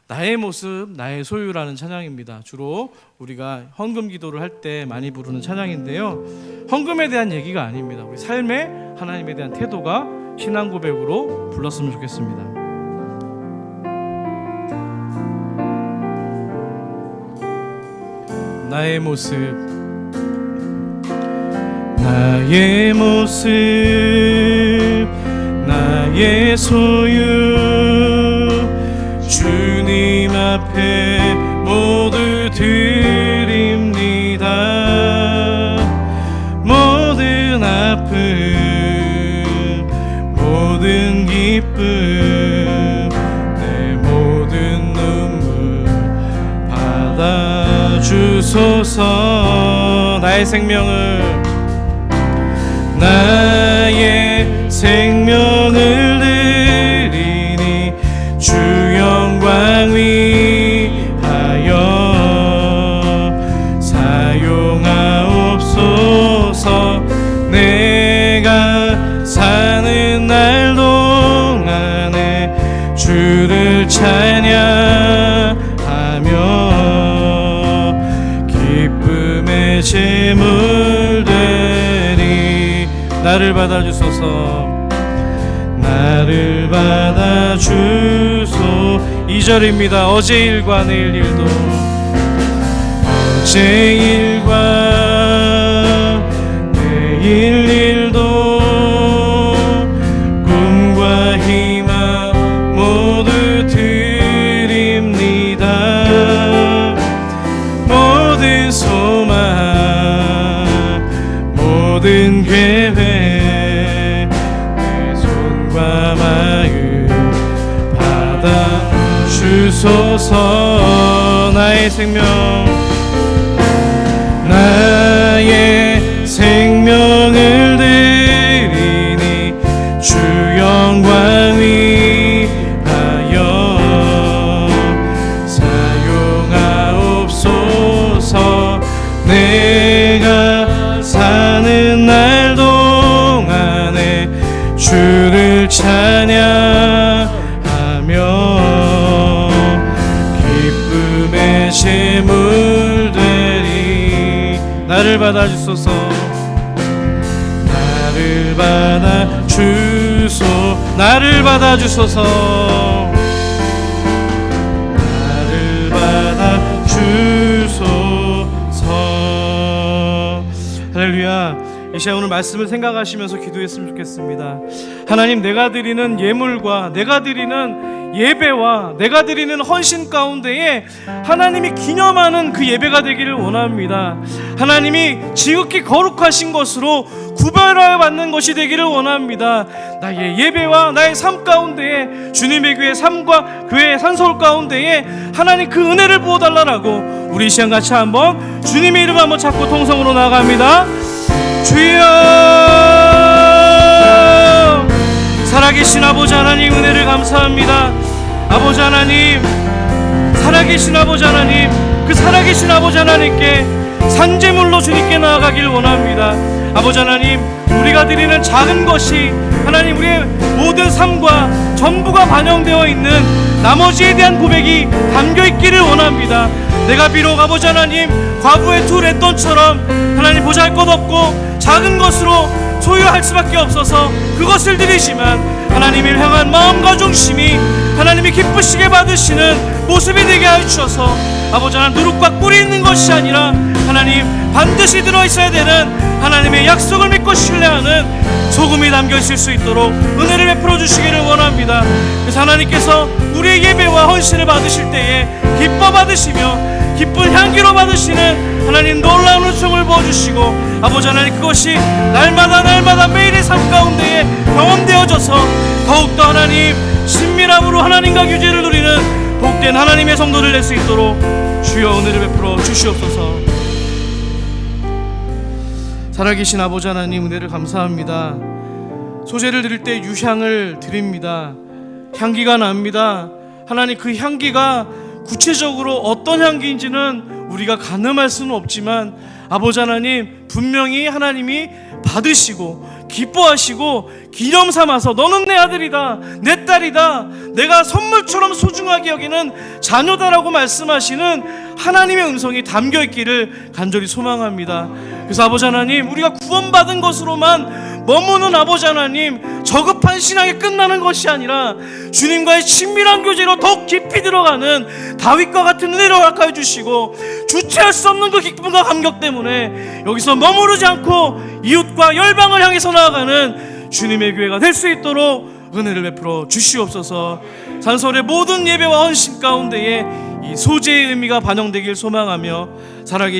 나의 모습 나의 소유라는 찬양입니다. 주로 우리가 헌금 기도를 할 때 많이 부르는 찬양인데요, 헌금에 대한 얘기가 아닙니다. 우리 삶에 하나님에 대한 태도가 신앙 고백으로 불렀으면 좋겠습니다. 나의 모습 나의 모습 나의 소유 주님 앞에 모두 드리 기쁨 내 모든 눈물 받아주소서. 나의 생명을 드리니 주 영광 위하여 사용하옵소서. 내가 사는 날 동안에 주를 찬양하며 기쁨의 제물 되리. 나를 받아주소서. 나를 받아주소. 2절입니다. 어제 일과 내일 일도 어제 일과 내일 일도 꿈과 희망 모두 드립니다. 모든 소망 모든 계획 내 손과 마음 받아주소서. 나의 생명을 드리니 주 영광 위하여 사용하옵소서. 내가 사는 날 동안에 주를 찬양하며 기쁨의 제물 되리. 나를 받아주소서. 나를 받아주소서. 나를 받아주소서. 할렐루야. 이 시간 오늘 말씀을 생각하시면서 기도했으면 좋겠습니다. 하나님, 내가 드리는 예물과 내가 드리는 예배와 내가 드리는 헌신 가운데에 하나님이 기념하는 그 예배가 되기를 원합니다. 하나님이 지극히 거룩하신 것으로 구별하여 받는 것이 되기를 원합니다. 나의 예배와 나의 삶 가운데에 주님의 교회 삶과 교회의 산서울 가운데에 하나님 그 은혜를 부어달라고 우리 이 시간 같이 한번 주님의 이름 한번 찾고 통성으로 나아갑니다. 주여, 살아계신 아버지 하나님 은혜를 감사합니다. 아버지 하나님, 살아계신 아버지 하나님, 그 살아계신 아버지 하나님께 산제물로 주님께 나아가길 원합니다. 아버지 하나님, 우리가 드리는 작은 것이 하나님 우리의 모든 삶과 전부가 반영되어 있는 나머지에 대한 고백이 담겨있기를 원합니다. 내가 비록 아버지 하나님 과부의 두 렛돈처럼 하나님 보잘것없고 작은 것으로 소유할 수밖에 없어서 그것을 드리지만 하나님을 향한 마음과 중심이 하나님이 기쁘시게 받으시는 모습이 되게 하여 주셔서 아버지 하나님 누룩과 꿀이 있는 것이 아니라 하나님 반드시 들어있어야 되는 하나님의 약속을 믿고 신뢰하는 소금이 담겨있을 수 있도록 은혜를 베풀어 주시기를 원합니다. 그래서 하나님께서 우리의 예배와 헌신을 받으실 때에 기뻐 받으시며 기쁜 향기로 받으시는 하나님 놀라운 은총을 부어주시고 아버지 하나님 그것이 날마다 매일의 삶 가운데에 경험되어져서 더욱더 하나님 신밀함으로 하나님과 교제를 누리는 복된 하나님의 성도를 낼 수 있도록 주여 은혜를 베풀어 주시옵소서. 살아계신 아버지 하나님 은혜를 감사합니다. 소제를 드릴 때 유향을 드립니다. 향기가 납니다. 하나님 그 향기가 구체적으로 어떤 향기인지는 우리가 가늠할 수는 없지만 아버지 하나님 분명히 하나님이 받으시고 기뻐하시고 기념 삼아서 너는 내 아들이다 내 딸이다 내가 선물처럼 소중하게 여기는 자녀다라고 말씀하시는 하나님의 음성이 담겨있기를 간절히 소망합니다. 그래서 아버지 하나님 우리가 구원받은 것으로만 머무는 아버지 하나님 저급한 신앙에 끝나는 것이 아니라 주님과의 친밀한 교제로 더욱 깊이 들어가는 다윗과 같은 은혜를 허락하여 주시고 주체할 수 없는 그 기쁨과 감격 때문에 여기서 머무르지 않고 이웃과 열방을 향해서 나아가는 주님의 교회가 될 수 있도록 은혜를 베풀어 주시옵소서. 산설의 모든 예배와 헌신 가운데에 이 소제의 의미가 반영되길 소망하며 살아계신